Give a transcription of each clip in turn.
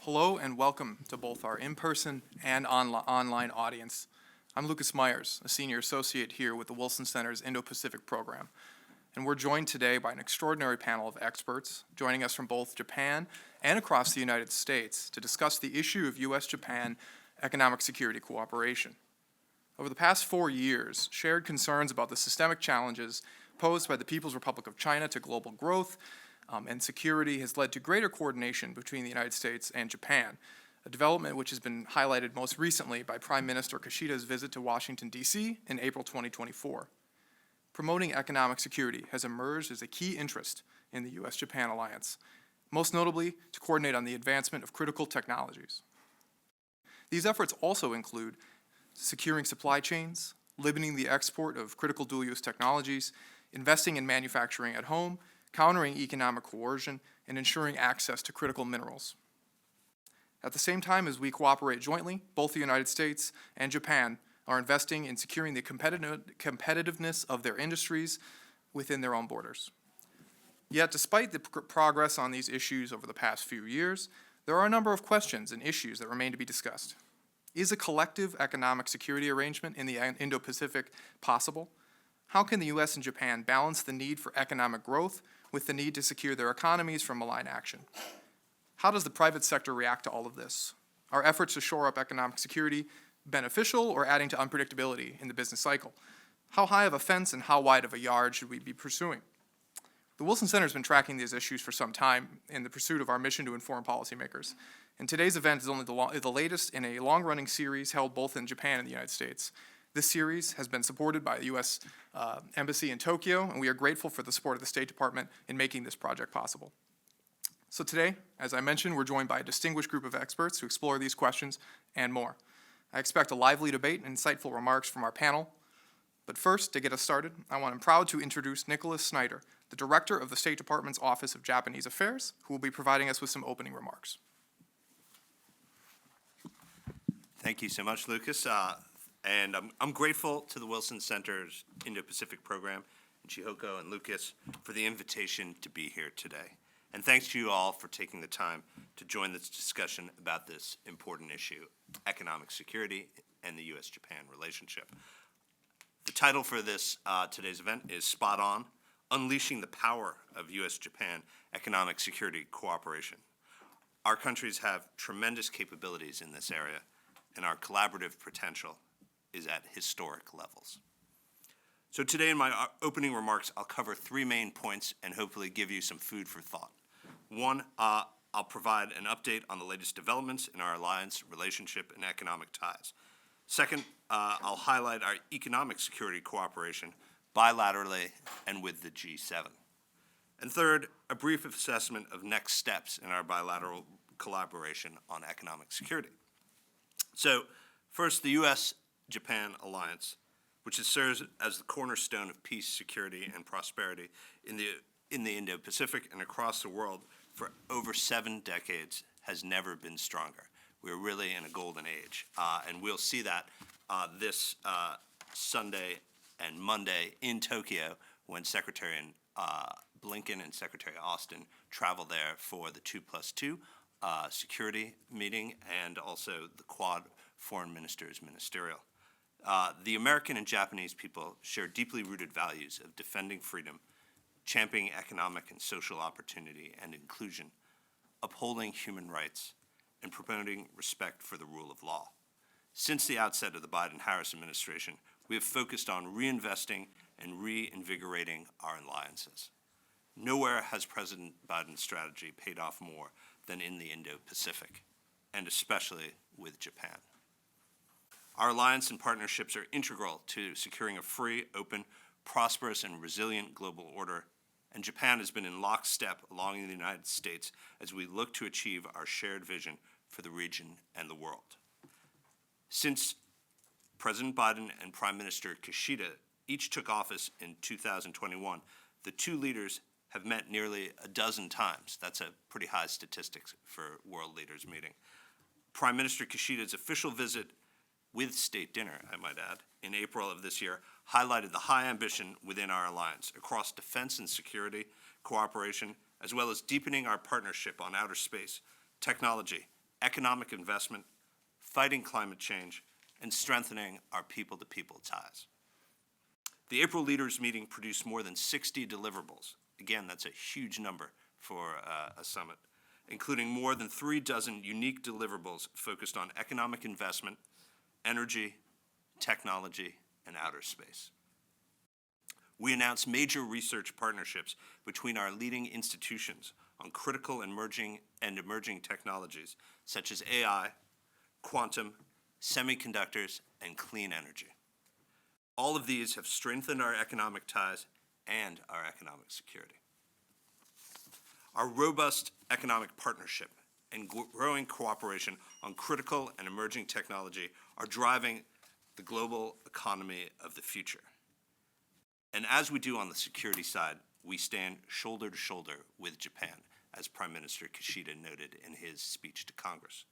Hello and welcome to both our in-person and online audience. I'm Lucas Myers, a senior associate here with the Wilson Center's Indo-Pacific program, and we're joined today by an extraordinary panel of experts joining us from both Japan and across the United States to discuss the issue of U.S.-Japan economic security cooperation. Over the past 4 years, shared concerns about the systemic challenges posed by the People's Republic of China to global growth and security has led to greater coordination between the United States and Japan, a development which has been highlighted most recently by Prime Minister Kishida's visit to Washington, D.C. in April 2024. Promoting economic security has emerged as a key interest in the U.S.-Japan alliance, most notably to coordinate on the advancement of critical technologies. These efforts also include securing supply chains, limiting the export of critical dual-use technologies, investing in manufacturing at home, countering economic coercion, and ensuring access to critical minerals. At the same time as we cooperate jointly, both the United States and Japan are investing in securing the competitiveness of their industries within their own borders. Yet, despite the progress on these issues over the past few years, there are a number of questions and issues that remain to be discussed. Is a collective economic security arrangement in the Indo-Pacific possible? How can the U.S. and Japan balance the need for economic growth with the need to secure their economies from malign action? How does the private sector react to all of this? Are efforts to shore up economic security beneficial or adding to unpredictability in the business cycle? How high of a fence and how wide of a yard should we be pursuing? The Wilson Center has been tracking these issues for some time in the pursuit of our mission to inform policymakers. And today's event is only the latest in a long-running series held both in Japan and the United States. This series has been supported by the U.S. Embassy in Tokyo, and we are grateful for the support of the State Department in making this project possible. So today, as I mentioned, we're joined by a distinguished group of experts to explore these questions and more. I expect a lively debate and insightful remarks from our panel. But first, to get us started, I'm proud to introduce Nicholas Snyder, the Director of the State Department's Office of Japanese Affairs, who will be providing us with some opening remarks. Thank you so much, Lucas. And I'm grateful to the Wilson Center's Indo-Pacific program, and Chihoko and Lucas, for the invitation to be here today. And thanks to you all for taking the time to join this discussion about this important issue, economic security and the U.S.-Japan relationship. The title for this today's event is Spot On, Unleashing the Power of U.S.-Japan Economic Security Cooperation. Our countries have tremendous capabilities in this area, and our collaborative potential is at historic levels. So today in my opening remarks, I'll cover 3 main points and hopefully give you some food for thought. One, I'll provide an update on the latest developments in our alliance, relationship, and economic ties. Second, I'll highlight our economic security cooperation bilaterally and with the G7. And third, a brief assessment of next steps in our bilateral collaboration on economic security. So first, the U.S.-Japan alliance, which serves as the cornerstone of peace, security, and prosperity in the Indo-Pacific and across the world for over 7 decades, has never been stronger. We're really in a golden age, and we'll see that this Sunday and Monday in Tokyo when Secretary Blinken and Secretary Austin travel there for the 2+2 security meeting and also the Quad Foreign Ministers Ministerial. The American and Japanese people share deeply rooted values of defending freedom, championing economic and social opportunity and inclusion, upholding human rights, and promoting respect for the rule of law. Since the outset of the Biden-Harris administration, we have focused on reinvesting and reinvigorating our alliances. Nowhere has President Biden's strategy paid off more than in the Indo-Pacific, and especially with Japan. Our alliance and partnerships are integral to securing a free, open, prosperous, and resilient global order, and Japan has been in lockstep along the United States as we look to achieve our shared vision for the region and the world. Since President Biden and Prime Minister Kishida each took office in 2021, the 2 leaders have met nearly a dozen times. That's a pretty high statistics for world leaders meeting. Prime Minister Kishida's official visit with state dinner, I might add, in April of this year, highlighted the high ambition within our alliance across defense and security cooperation, as well as deepening our partnership on outer space, technology, economic investment, fighting climate change, and strengthening our people-to-people ties. The April Leaders Meeting produced more than 60 deliverables. Again, that's a huge number for a summit, including more than 36 unique deliverables focused on economic investment, energy, technology, and outer space. We announced major research partnerships between our leading institutions on critical emerging technologies such as AI, quantum, semiconductors, and clean energy. All of these have strengthened our economic ties and our economic security. Our robust economic partnership and growing cooperation on critical and emerging technology are driving the global economy of the future. And as we do on the security side, we stand shoulder to shoulder with Japan, as Prime Minister Kishida noted in his speech to Congress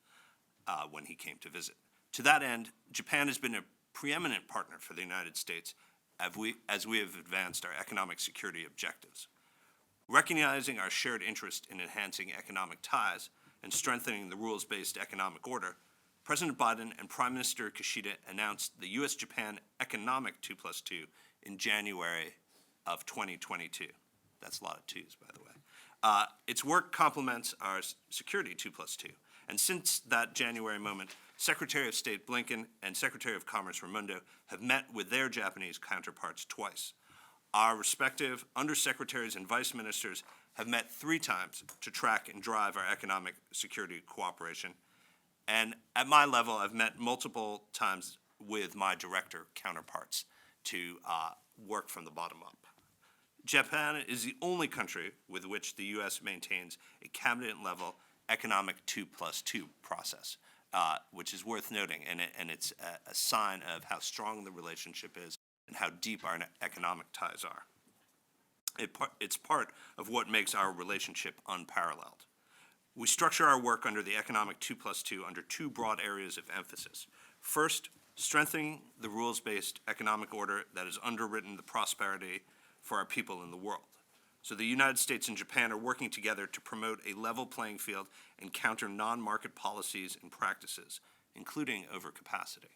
when he came to visit. To that end, Japan has been a preeminent partner for the United States as we have advanced our economic security objectives. Recognizing our shared interest in enhancing economic ties and strengthening the rules-based economic order, President Biden and Prime Minister Kishida announced the U.S.-Japan Economic 2+2 in January of 2022. That's a lot of twos, by the way. Its work complements our Security 2+2. And since that January moment, Secretary of State Blinken and Secretary of Commerce Raimondo have met with their Japanese counterparts twice. Our respective undersecretaries and vice ministers have met 3 times to track and drive our economic security cooperation. And at my level, I've met multiple times with my director counterparts to work from the bottom up. Japan is the only country with which the U.S. maintains a cabinet-level economic 2+2 process, which is worth noting, and it's a sign of how strong the relationship is and how deep our economic ties are. It's part of what makes our relationship unparalleled. We structure our work under the economic 2+2 under 2 broad areas of emphasis. First, strengthening the rules-based economic order that has underwritten the prosperity for our people in the world. So the United States and Japan are working together to promote a level playing field and counter non-market policies and practices, including overcapacity.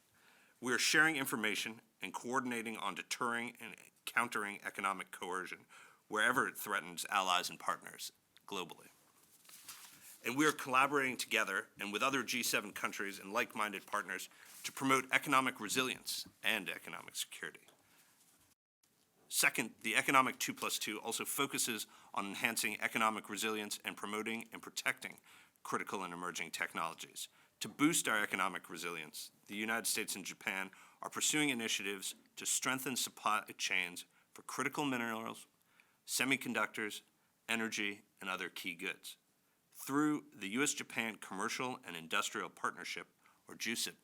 We are sharing information and coordinating on deterring and countering economic coercion wherever it threatens allies and partners globally. And we are collaborating together and with other G7 countries and like-minded partners to promote economic resilience and economic security. Second, the economic 2+2 also focuses on enhancing economic resilience and promoting and protecting critical and emerging technologies. To boost our economic resilience, the United States and Japan are pursuing initiatives to strengthen supply chains for critical minerals, semiconductors, energy, and other key goods. Through the U.S.-Japan Commercial and Industrial Partnership, or JUSIP,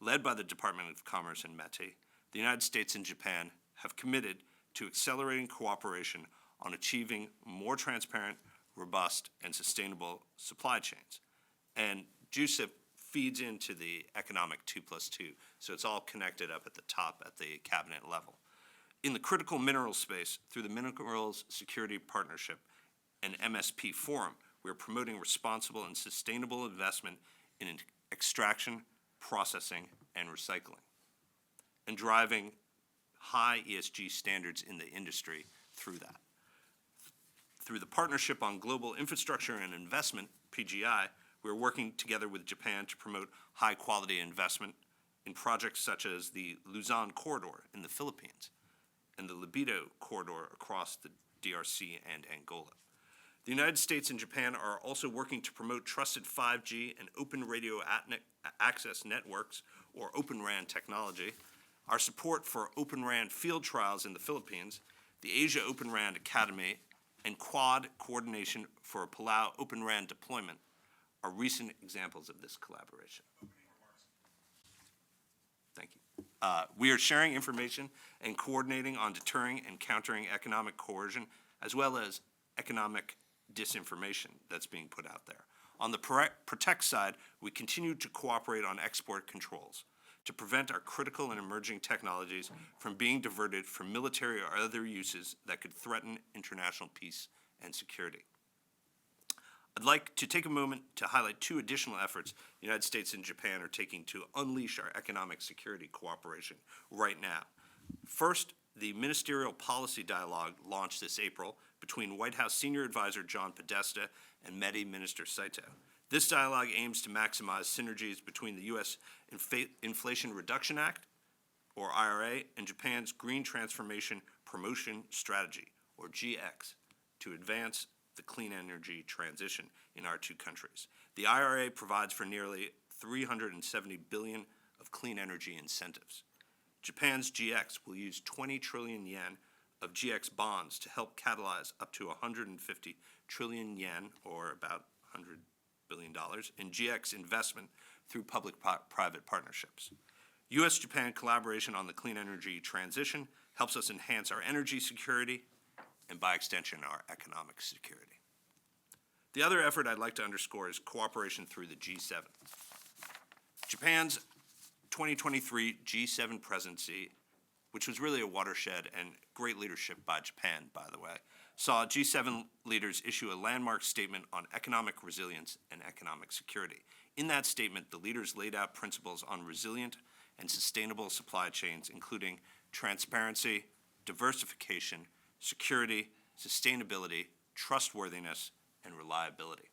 led by the Department of Commerce and METI, the United States and Japan have committed to accelerating cooperation on achieving more transparent, robust, and sustainable supply chains. And JUSIP feeds into the economic 2+2, so it's all connected up at the top at the cabinet level. In the critical mineral space, through the Minerals Security Partnership and MSP Forum, we are promoting responsible and sustainable investment in extraction, processing, and recycling, and driving high ESG standards in the industry through that. Through the Partnership on Global Infrastructure and Investment, PGI, we're working together with Japan to promote high-quality investment in projects such as the Luzon Corridor in the Philippines and the Libido Corridor across the DRC and Angola. The United States and Japan are also working to promote trusted 5G and open radio access networks, or Open RAN technology, our support for Open RAN field trials in the Philippines, the Asia Open RAN Academy, and Quad coordination for Palau Open RAN deployment are recent examples of this collaboration. Thank you. We are sharing information and coordinating on deterring and countering economic coercion, as well as economic disinformation that's being put out there. On the protect side, we continue to cooperate on export controls to prevent our critical and emerging technologies from being diverted for military or other uses that could threaten international peace and security. I'd like to take a moment to highlight two additional efforts the United States and Japan are taking to unleash our economic security cooperation right now. First, the Ministerial Policy Dialogue launched this April between White House Senior Advisor John Podesta and METI Minister Saito. This dialogue aims to maximize synergies between the U.S. Inflation Reduction Act, or IRA, and Japan's Green Transformation Promotion Strategy, or GX, to advance the clean energy transition in our two countries. The IRA provides for nearly $370 billion of clean energy incentives. Japan's GX will use 20 trillion yen of GX bonds to help catalyze up to 150 trillion yen, or about $100 billion, in GX investment through public-private partnerships. U.S.-Japan collaboration on the clean energy transition helps us enhance our energy security and, by extension, our economic security. The other effort I'd like to underscore is cooperation through the G7. Japan's 2023 G7 presidency, which was really a watershed and great leadership by Japan, by the way, saw G7 leaders issue a landmark statement on economic resilience and economic security. In that statement, the leaders laid out principles on resilient and sustainable supply chains, including transparency, diversification, security, sustainability, trustworthiness, and reliability.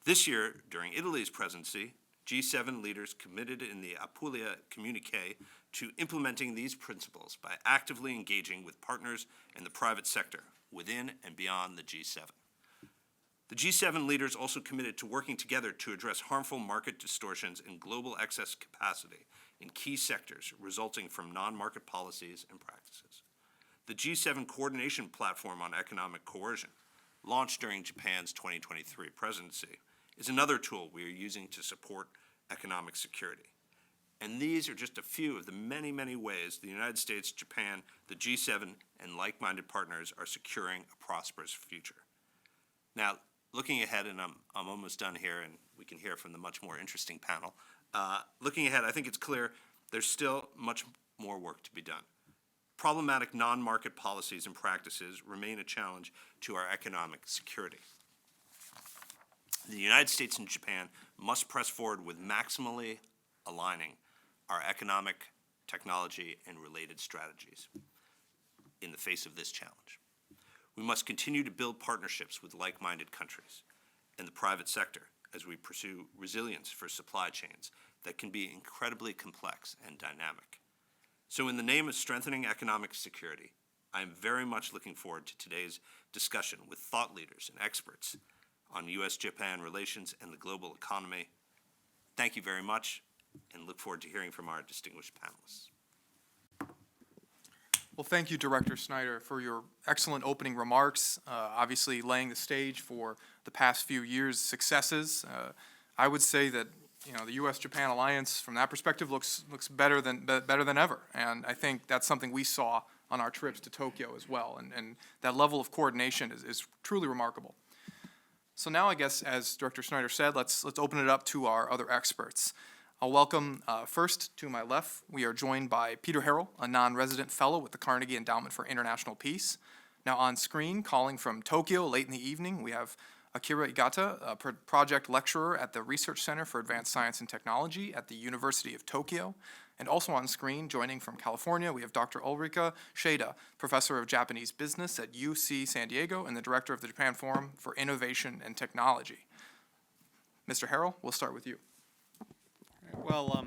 This year, during Italy's presidency, G7 leaders committed in the Apulia communique to implementing these principles by actively engaging with partners in the private sector within and beyond the G7. The G7 leaders also committed to working together to address harmful market distortions and global excess capacity in key sectors resulting from non-market policies and practices. The G7 Coordination Platform on Economic Coercion, launched during Japan's 2023 presidency, is another tool we are using to support economic security. And these are just a few of the many, many ways the United States, Japan, the G7, and like-minded partners are securing a prosperous future. Now, looking ahead, and I'm almost done here, and we can hear from the much more interesting panel. Looking ahead, I think it's clear there's still much more work to be done. Problematic non-market policies and practices remain a challenge to our economic security. The United States and Japan must press forward with maximally aligning our economic, technology, and related strategies in the face of this challenge. We must continue to build partnerships with like-minded countries and the private sector as we pursue resilience for supply chains that can be incredibly complex and dynamic. So in the name of strengthening economic security, I am very much looking forward to today's discussion with thought leaders and experts on U.S.-Japan relations and the global economy. Thank you very much, and look forward to hearing from our distinguished panelists. Well, thank you, Director Snyder, for your excellent opening remarks, obviously laying the stage for the past few years' successes. I would say that the U.S.-Japan alliance, from that perspective, looks better than ever, and I think that's something we saw on our trips to Tokyo as well, and that level of coordination is truly remarkable. So now, I guess, as Director Snyder said, let's open it up to our other experts. I'll welcome first, to my left, we are joined by Peter Harrell, a non-resident fellow with the Carnegie Endowment for International Peace. Now on screen, calling from Tokyo late in the evening, we have Akira Igata, a project lecturer at the Research Center for Advanced Science and Technology at the University of Tokyo. And also on screen, joining from California, we have Dr. Ulrika Sheda, professor of Japanese business at UC San Diego and the director of the Japan Forum for Innovation and Technology. Mr. Harrell, we'll start with you. Well,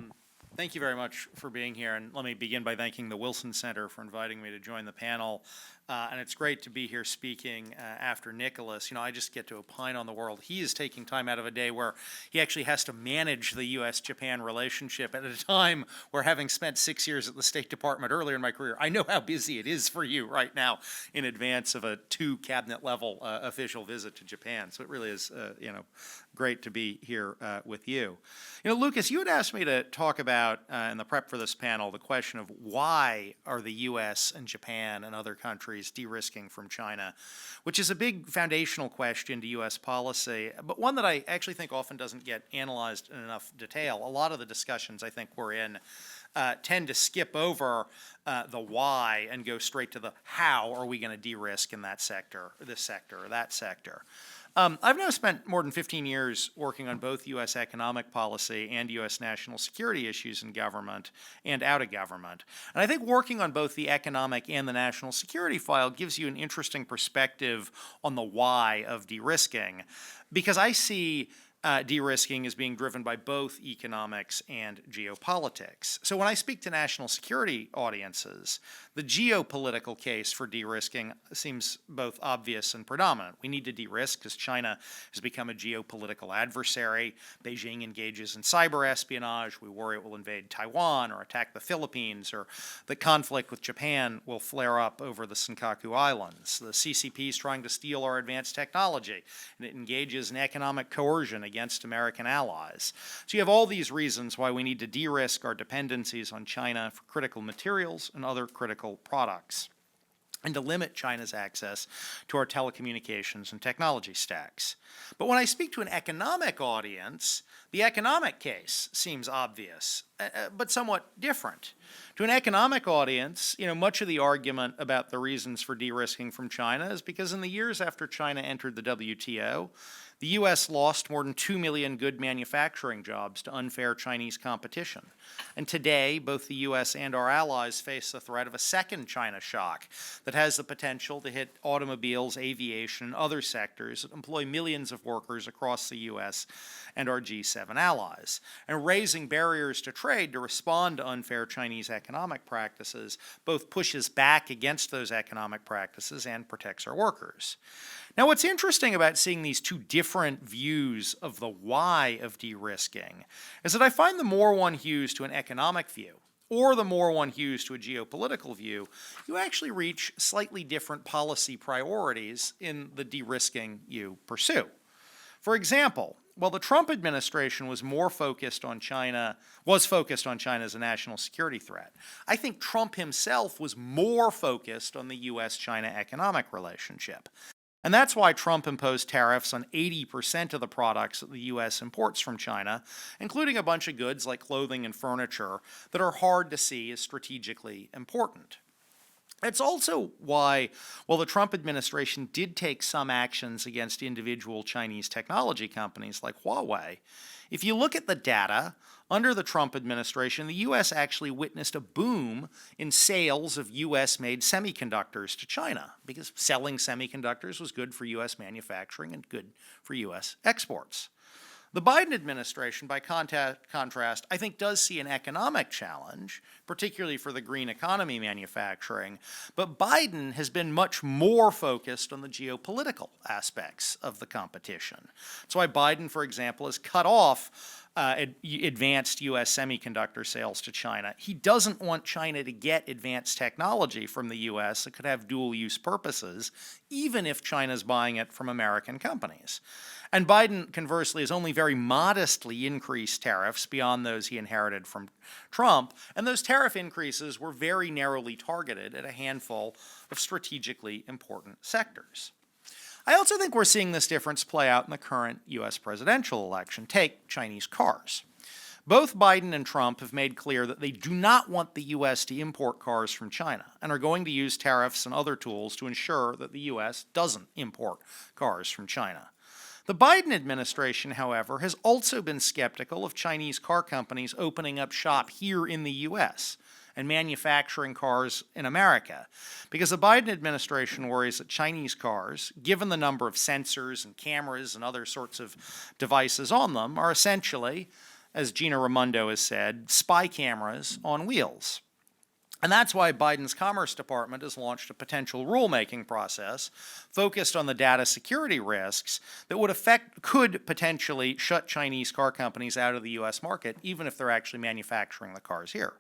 thank you very much for being here, and let me begin by thanking the Wilson Center for inviting me to join the panel. And it's great to be here speaking after Nicholas. I just get to opine on the world. He is taking time out of a day where he actually has to manage the U.S.-Japan relationship at a time where, having spent 6 years at the State Department earlier in my career, I know how busy it is for you right now in advance of a 2 cabinet-level official visit to Japan. So it really is, great to be here with you. Lucas, you had asked me to talk about, in the prep for this panel, the question of why are the U.S. and Japan and other countries de-risking from China, which is a big foundational question to U.S. policy, but one that I actually think often doesn't get analyzed in enough detail. A lot of the discussions I think we're in tend to skip over the why and go straight to the how are we going to de-risk in that sector, this sector, or that sector. I've now spent more than 15 years working on both U.S. economic policy and U.S. national security issues in government and out of government. And I think working on both the economic and the national security file gives you an interesting perspective on the why of de-risking, because I see de-risking is being driven by both economics and geopolitics. So when I speak to national security audiences, the geopolitical case for de-risking seems both obvious and predominant. We need to de-risk because China has become a geopolitical adversary. Beijing engages in cyber espionage. We worry it will invade Taiwan or attack the Philippines, or the conflict with Japan will flare up over the Senkaku Islands. The CCP is trying to steal our advanced technology, and it engages in economic coercion against American allies. So you have all these reasons why we need to de-risk our dependencies on China for critical materials and other critical products, and to limit China's access to our telecommunications and technology stacks. But when I speak to an economic audience, the economic case seems obvious, but somewhat different. To an economic audience, much of the argument about the reasons for de-risking from China is because in the years after China entered the WTO, the U.S. lost more than 2 million good manufacturing jobs to unfair Chinese competition. And today, both the U.S. and our allies face the threat of a second China shock that has the potential to hit automobiles, aviation, and other sectors that employ millions of workers across the U.S. and our G7 allies. And raising barriers to trade to respond to unfair Chinese economic practices both pushes back against those economic practices and protects our workers. Now, what's interesting about seeing these two different views of the why of de-risking is that I find the more one hews to an economic view, or the more one hews to a geopolitical view, you actually reach slightly different policy priorities in the de-risking you pursue. For example, while the Trump administration was focused on China as a national security threat, I think Trump himself was more focused on the U.S.-China economic relationship. And that's why Trump imposed tariffs on 80% of the products that the U.S. imports from China, including a bunch of goods like clothing and furniture that are hard to see as strategically important. It's also why, while the Trump administration did take some actions against individual Chinese technology companies like Huawei, if you look at the data, under the Trump administration, the U.S. actually witnessed a boom in sales of U.S.-made semiconductors to China, because selling semiconductors was good for U.S. manufacturing and good for U.S. exports. The Biden administration, by contrast, I think does see an economic challenge, particularly for the green economy manufacturing, but Biden has been much more focused on the geopolitical aspects of the competition. That's why Biden, for example, has cut off advanced U.S. semiconductor sales to China. He doesn't want China to get advanced technology from the U.S. that could have dual-use purposes, even if China's buying it from American companies. And Biden, conversely, has only very modestly increased tariffs beyond those he inherited from Trump, and those tariff increases were very narrowly targeted at a handful of strategically important sectors. I also think we're seeing this difference play out in the current U.S. presidential election. Take Chinese cars. Both Biden and Trump have made clear that they do not want the U.S. to import cars from China and are going to use tariffs and other tools to ensure that the U.S. doesn't import cars from China. The Biden administration, however, has also been skeptical of Chinese car companies opening up shop here in the U.S. and manufacturing cars in America, because the Biden administration worries that Chinese cars, given the number of sensors and cameras and other sorts of devices on them, are essentially, as Gina Raimondo has said, spy cameras on wheels. And that's why Biden's Commerce Department has launched a potential rulemaking process focused on the data security risks that could potentially shut Chinese car companies out of the U.S. market, even if they're actually manufacturing the cars here.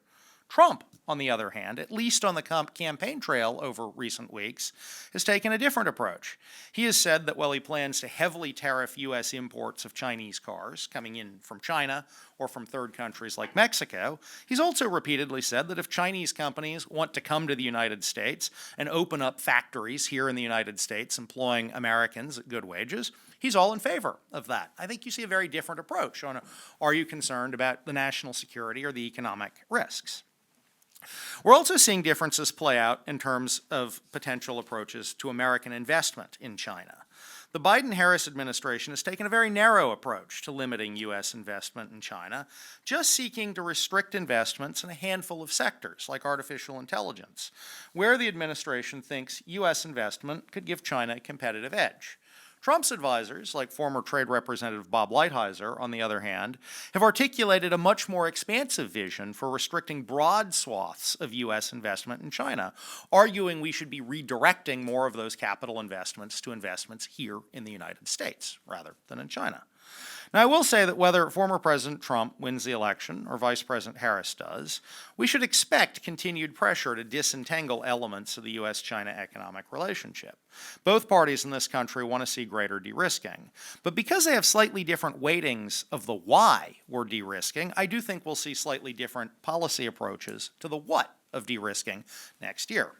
Trump, on the other hand, at least on the campaign trail over recent weeks, has taken a different approach. He has said that while he plans to heavily tariff U.S. imports of Chinese cars coming in from China or from third countries like Mexico, he's also repeatedly said that if Chinese companies want to come to the United States and open up factories here in the United States employing Americans at good wages, he's all in favor of that. I think you see a very different approach on are you concerned about the national security or the economic risks? We're also seeing differences play out in terms of potential approaches to American investment in China. The Biden-Harris administration has taken a very narrow approach to limiting U.S. investment in China, just seeking to restrict investments in a handful of sectors, like artificial intelligence, where the administration thinks U.S. investment could give China a competitive edge. Trump's advisors, like former Trade Representative Bob Lighthizer, on the other hand, have articulated a much more expansive vision for restricting broad swaths of U.S. investment in China, arguing we should be redirecting more of those capital investments to investments here in the United States rather than in China. Now, I will say that whether former President Trump wins the election or Vice President Harris does, we should expect continued pressure to disentangle elements of the U.S.-China economic relationship. Both parties in this country want to see greater de-risking. But because they have slightly different weightings of the why we're de-risking, I do think we'll see slightly different policy approaches to the what of de-risking next year.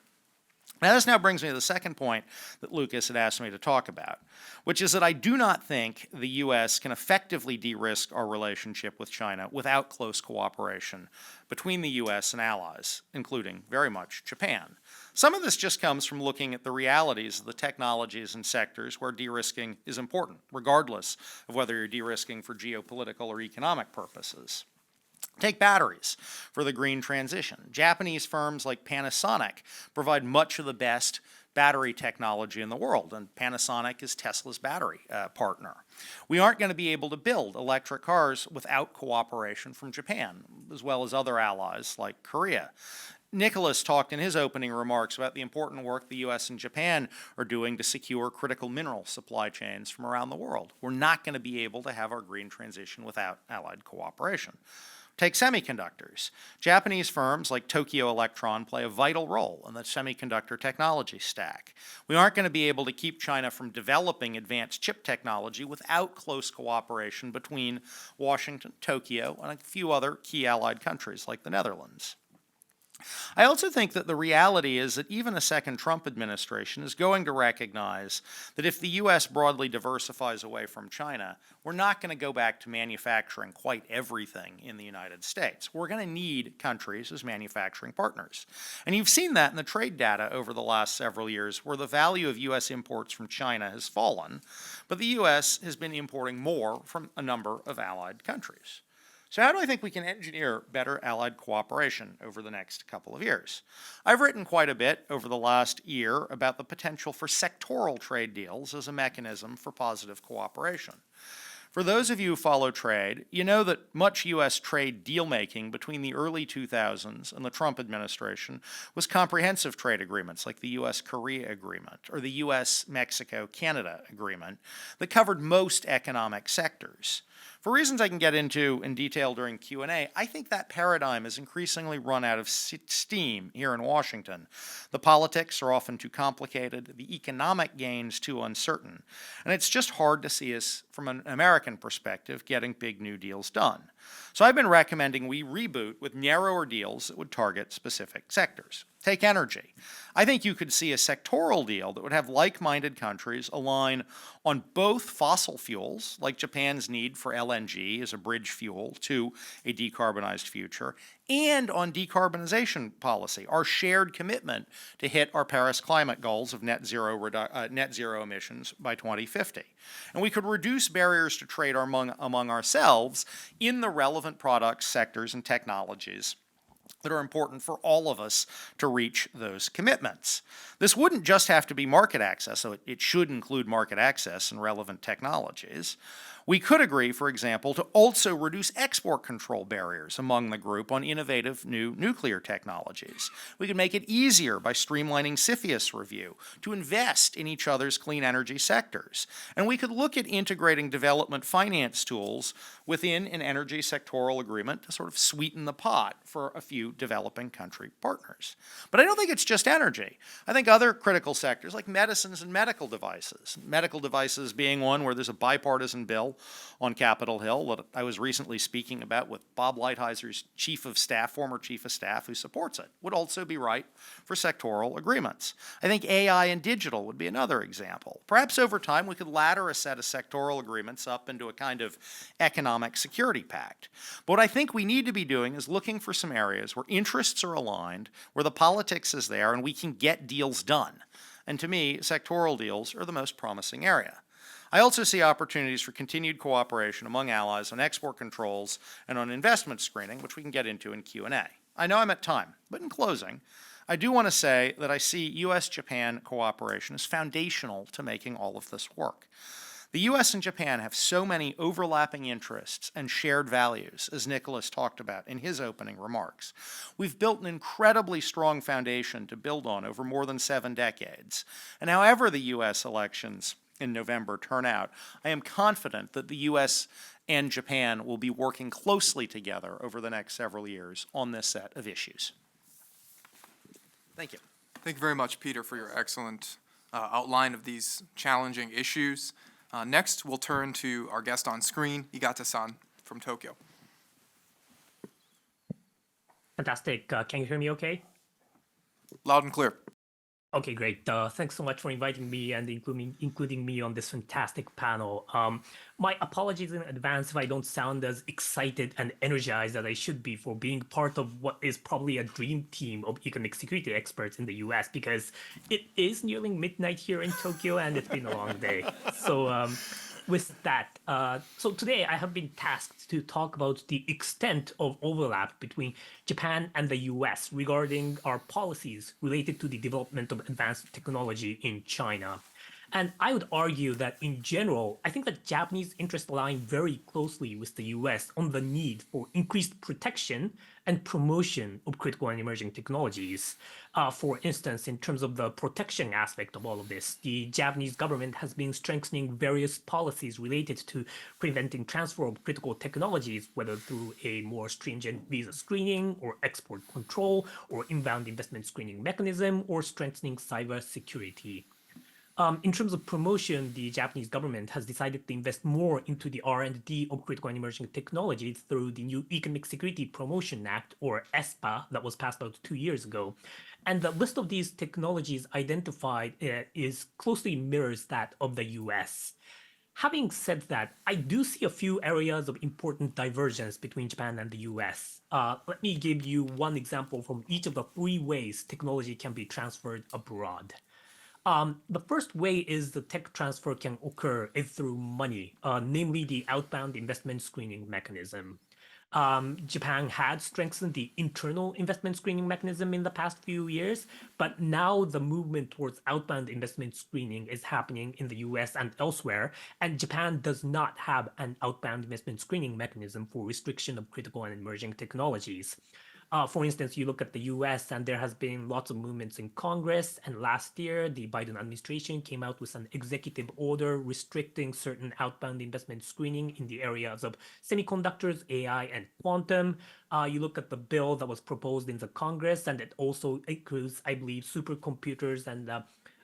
Now, this now brings me to the second point that Lucas had asked me to talk about, which is that I do not think the U.S. can effectively de-risk our relationship with China without close cooperation between the U.S. and allies, including very much Japan. Some of this just comes from looking at the realities of the technologies and sectors where de-risking is important, regardless of whether you're de-risking for geopolitical or economic purposes. Take batteries for the green transition. Japanese firms like Panasonic provide much of the best battery technology in the world, and Panasonic is Tesla's battery partner. We aren't going to be able to build electric cars without cooperation from Japan, as well as other allies like Korea. Nicholas talked in his opening remarks about the important work the U.S. and Japan are doing to secure critical mineral supply chains from around the world. We're not going to be able to have our green transition without allied cooperation. Take semiconductors. Japanese firms like Tokyo Electron play a vital role in the semiconductor technology stack. We aren't going to be able to keep China from developing advanced chip technology without close cooperation between Washington, Tokyo, and a few other key allied countries like the Netherlands. I also think that the reality is that even a second Trump administration is going to recognize that if the U.S. broadly diversifies away from China, we're not going to go back to manufacturing quite everything in the United States. We're going to need countries as manufacturing partners. And you've seen that in the trade data over the last several years, where the value of U.S. imports from China has fallen, but the U.S. has been importing more from a number of allied countries. So how do I think we can engineer better allied cooperation over the next couple of years? I've written quite a bit over the last year about the potential for sectoral trade deals as a mechanism for positive cooperation. For those of you who follow trade, you know that much U.S. trade deal-making between the early 2000s and the Trump administration was comprehensive trade agreements like the U.S.-Korea agreement or the U.S.-Mexico-Canada agreement that covered most economic sectors. For reasons I can get into in detail during Q&A, I think that paradigm has increasingly run out of steam here in Washington. The politics are often too complicated, the economic gains too uncertain, and it's just hard to see us, from an American perspective, getting big new deals done. So I've been recommending we reboot with narrower deals that would target specific sectors. Take energy. I think you could see a sectoral deal that would have like-minded countries align on both fossil fuels, like Japan's need for LNG as a bridge fuel to a decarbonized future, and on decarbonization policy, our shared commitment to hit our Paris climate goals of net zero emissions by 2050. And we could reduce barriers to trade among ourselves in the relevant products, sectors, and technologies that are important for all of us to reach those commitments. This wouldn't just have to be market access, so it should include market access and relevant technologies. We could agree, for example, to also reduce export control barriers among the group on innovative new nuclear technologies. We could make it easier by streamlining CFIUS review to invest in each other's clean energy sectors. And we could look at integrating development finance tools within an energy sectoral agreement to sort of sweeten the pot for a few developing country partners. But I don't think it's just energy. I think other critical sectors like medicines and medical devices being one where there's a bipartisan bill on Capitol Hill that I was recently speaking about with Bob Lighthizer, former chief of staff, who supports it, would also be right for sectoral agreements. I think AI and digital would be another example. Perhaps over time we could ladder a set of sectoral agreements up into a kind of economic security pact. But what I think we need to be doing is looking for some areas where interests are aligned, where the politics is there, and we can get deals done. And to me, sectoral deals are the most promising area. I also see opportunities for continued cooperation among allies on export controls and on investment screening, which we can get into in Q&A. I know I'm at time, but in closing, I do want to say that I see U.S.-Japan cooperation as foundational to making all of this work. The U.S. and Japan have so many overlapping interests and shared values, as Nicholas talked about in his opening remarks. We've built an incredibly strong foundation to build on over more than 7 decades. And however the U.S. elections in November turn out, I am confident that the U.S. and Japan will be working closely together over the next several years on this set of issues. Thank you. Thank you very much, Peter, for your excellent outline of these challenging issues. Next, we'll turn to our guest on screen, Igata-san from Tokyo. Fantastic. Can you hear me okay? Loud and clear. Okay, great. Thanks so much for inviting me and including me on this fantastic panel. My apologies in advance if I don't sound as excited and energized as I should be for being part of what is probably a dream team of economic security experts in the US, because it is nearing midnight here in Tokyo and it's been a long day. So with that, so today I have been tasked to talk about the extent of overlap between Japan and the US regarding our policies related to the development of advanced technology in China. And I would argue that in general, I think that Japanese interests align very closely with the US on the need for increased protection and promotion of critical and emerging technologies. For instance, in terms of the protection aspect of all of this, the Japanese government has been strengthening various policies related to preventing transfer of critical technologies, whether through a more stringent visa screening or export control or inbound investment screening mechanism or strengthening cyber security. In terms of promotion, the Japanese government has decided to invest more into the R&D of critical and emerging technologies through the new Economic Security Promotion Act, or ESPA, that was passed about 2 years ago. And the list of these technologies identified is closely mirrors that of the US. Having said that, I do see a few areas of important divergence between Japan and the US. Let me give you one example from each of the 3 ways technology can be transferred abroad. The first way is the tech transfer can occur is through money, namely the outbound investment screening mechanism. Japan had strengthened the internal investment screening mechanism in the past few years, but now the movement towards outbound investment screening is happening in the US and elsewhere, and Japan does not have an outbound investment screening mechanism for restriction of critical and emerging technologies. For instance, you look at the US and there has been lots of movements in Congress, and last year the Biden administration came out with an executive order restricting certain outbound investment screening in the areas of semiconductors, AI, and quantum. You look at the bill that was proposed in the Congress, and it also includes, I believe, supercomputers and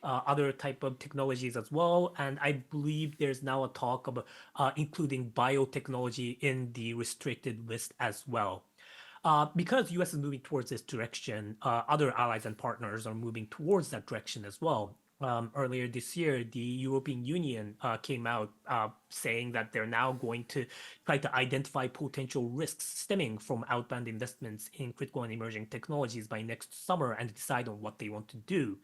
other type of technologies as well. And I believe there's now a talk of including biotechnology in the restricted list as well. Because US is moving towards this direction, other allies and partners are moving towards that direction as well. Earlier this year, the European Union came out saying that they're now going to try to identify potential risks stemming from outbound investments in critical and emerging technologies by next summer and decide on what they want to do.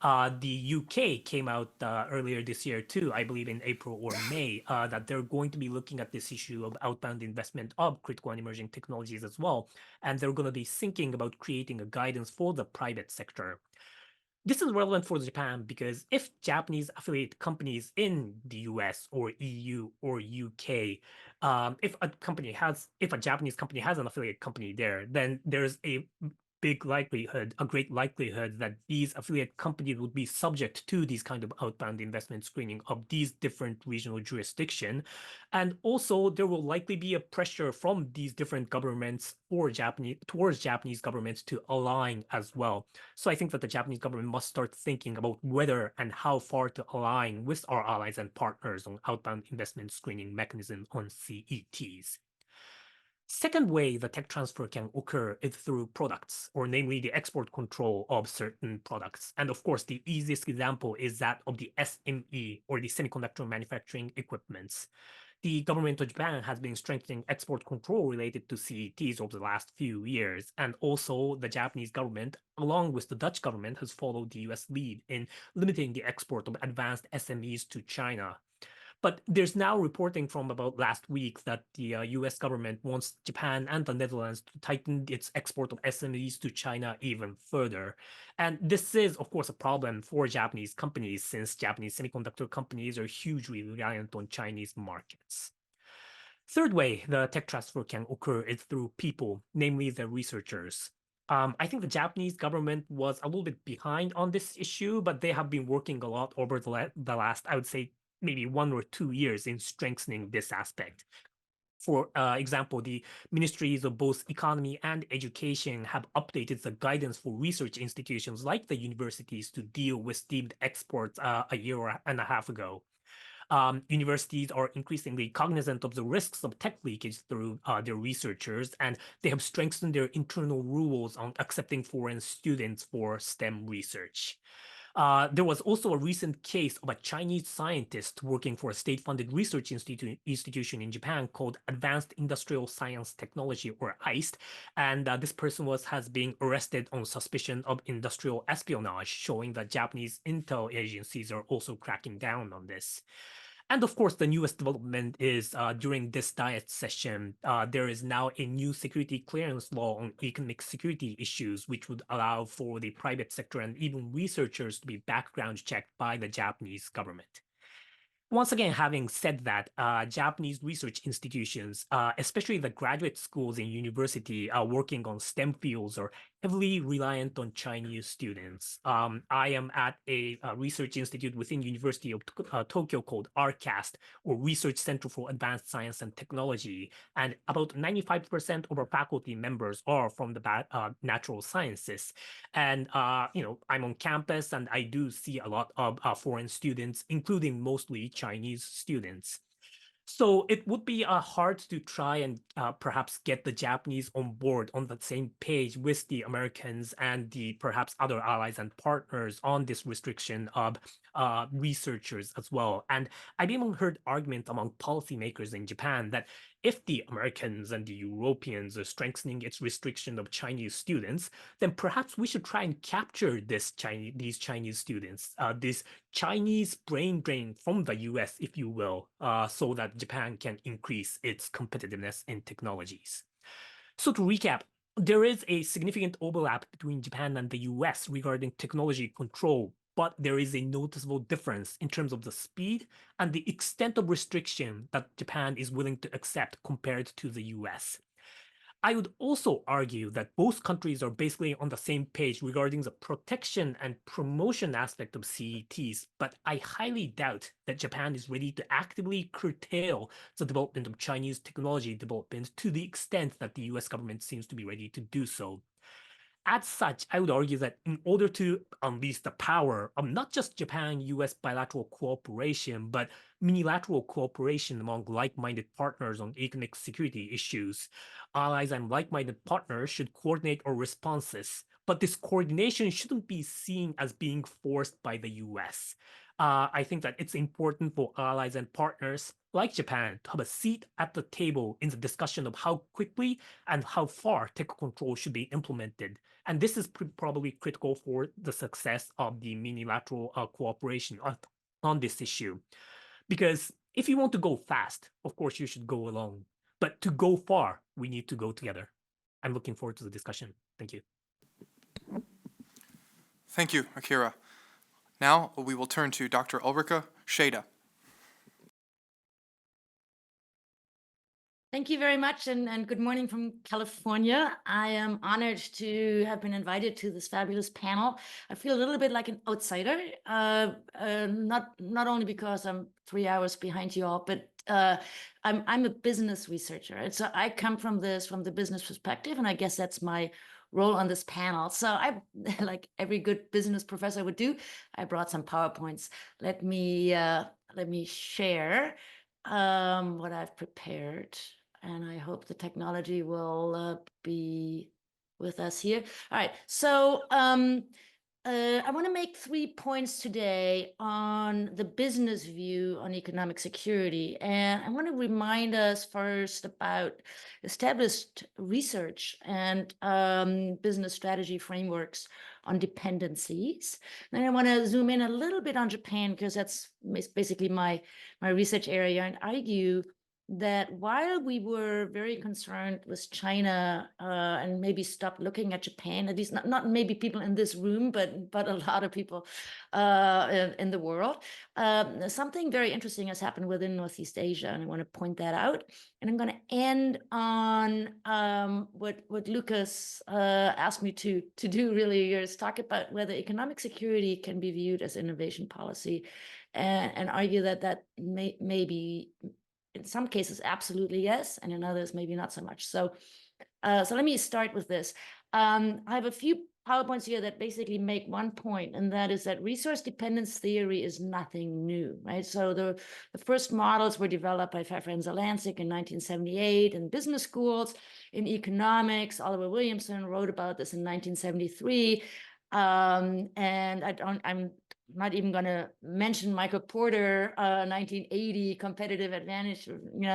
The UK came out earlier this year too, I believe in April or May, that they're going to be looking at this issue of outbound investment of critical and emerging technologies as well. And they're going to be thinking about creating a guidance for the private sector. This is relevant for Japan because if Japanese affiliate companies in the US or EU or UK, if a Japanese company has an affiliate company there, then there's a great likelihood that these affiliate companies would be subject to these kind of outbound investment screening of these different regional jurisdiction. And also there will likely be a pressure from these different governments towards Japanese governments to align as well. So I think that the Japanese government must start thinking about whether and how far to align with our allies and partners on outbound investment screening mechanism on CETs. Second way the tech transfer can occur is through products, or namely the export control of certain products. And of course, the easiest example is that of the SME, or the semiconductor manufacturing equipments. The government of Japan has been strengthening export control related to CETs over the last few years, and also the Japanese government, along with the Dutch government, has followed the US lead in limiting the export of advanced SMEs to China. But there's now reporting from about last week that the US government wants Japan and the Netherlands to tighten its export of SMEs to China even further. And this is, of course, a problem for Japanese companies since Japanese semiconductor companies are hugely reliant on Chinese markets. Third way the tech transfer can occur is through people, namely the researchers. I think the Japanese government was a little bit behind on this issue, but they have been working a lot over the last, I would say, maybe 1 or 2 years in strengthening this aspect. For example, the ministries of both economy and education have updated the guidance for research institutions like the universities to deal with deemed exports a year and a half ago. Universities are increasingly cognizant of the risks of tech leakage through their researchers, and they have strengthened their internal rules on accepting foreign students for STEM research. There was also a recent case of a Chinese scientist working for a state-funded research institution in Japan called Advanced Industrial Science Technology, or ICE, and this person has been arrested on suspicion of industrial espionage, showing that Japanese intel agencies are also cracking down on this. And of course, the newest development is during this diet session, there is now a new security clearance law on economic security issues, which would allow for the private sector and even researchers to be background checked by the Japanese government. Once again, having said that, Japanese research institutions, especially the graduate schools and university working on STEM fields, are heavily reliant on Chinese students. I am at a research institute within University of Tokyo called RCAST, or Research Center for Advanced Science and Technology, and about 95% of our faculty members are from the natural sciences. And I'm on campus, and I do see a lot of foreign students, including mostly Chinese students. So it would be hard to try and perhaps get the Japanese on board on the same page with the Americans and the perhaps other allies and partners on this restriction of researchers as well. And I've even heard argument among policymakers in Japan that if the Americans and the Europeans are strengthening its restriction of Chinese students, then perhaps we should try and capture these Chinese students, this Chinese brain drain from the US, if you will, so that Japan can increase its competitiveness in technologies. So to recap, there is a significant overlap between Japan and the US regarding technology control, but there is a noticeable difference in terms of the speed and the extent of restriction that Japan is willing to accept compared to the US. I would also argue that both countries are basically on the same page regarding the protection and promotion aspect of CETs, but I highly doubt that Japan is ready to actively curtail the development of Chinese technology development to the extent that the US government seems to be ready to do so. As such, I would argue that in order to unleash the power of not just Japan-US bilateral cooperation, but unilateral cooperation among like-minded partners on economic security issues, allies and like-minded partners should coordinate our responses. But this coordination shouldn't be seen as being forced by the US. I think that it's important for allies and partners like Japan to have a seat at the table in the discussion of how quickly and how far tech control should be implemented. And this is probably critical for the success of the unilateral cooperation on this issue. Because if you want to go fast, of course you should go alone. But to go far, we need to go together. I'm looking forward to the discussion. Thank you. Thank you, Akira. Now we will turn to Dr. Ulrika Schade. Thank you very much, and good morning from California. I am honored to have been invited to this fabulous panel. I feel a little bit like an outsider, not only because I'm 3 hours behind you all, but I'm a business researcher. And so I come from the business perspective, and I guess that's my role on this panel. So I, like every good business professor would do, I brought some PowerPoints. Let me share what I've prepared, and I hope the technology will be with us here. All right, so I want to make 3 points today on the business view on economic security. And I want to remind us first about established research and business strategy frameworks on dependencies. Then I want to zoom in a little bit on Japan, because that's basically my research area, and argue that while we were very concerned with China and maybe stopped looking at Japan, at least not maybe people in this room, but a lot of people in the world, something very interesting has happened within Northeast Asia, and I want to point that out. And I'm going to end on what Lucas asked me to do really, is talk about whether economic security can be viewed as innovation policy, and argue that may be, in some cases, absolutely yes, and in others, maybe not so much. So let me start with this. I have a few PowerPoints here that basically make one point, and that is that resource dependence theory is nothing new, right? So the first models were developed by Pfeffer and Zalansik in 1978 in business schools. In economics, Oliver Williamson wrote about this in 1973. And I'm not even going to mention Michael Porter, 1980 competitive advantage,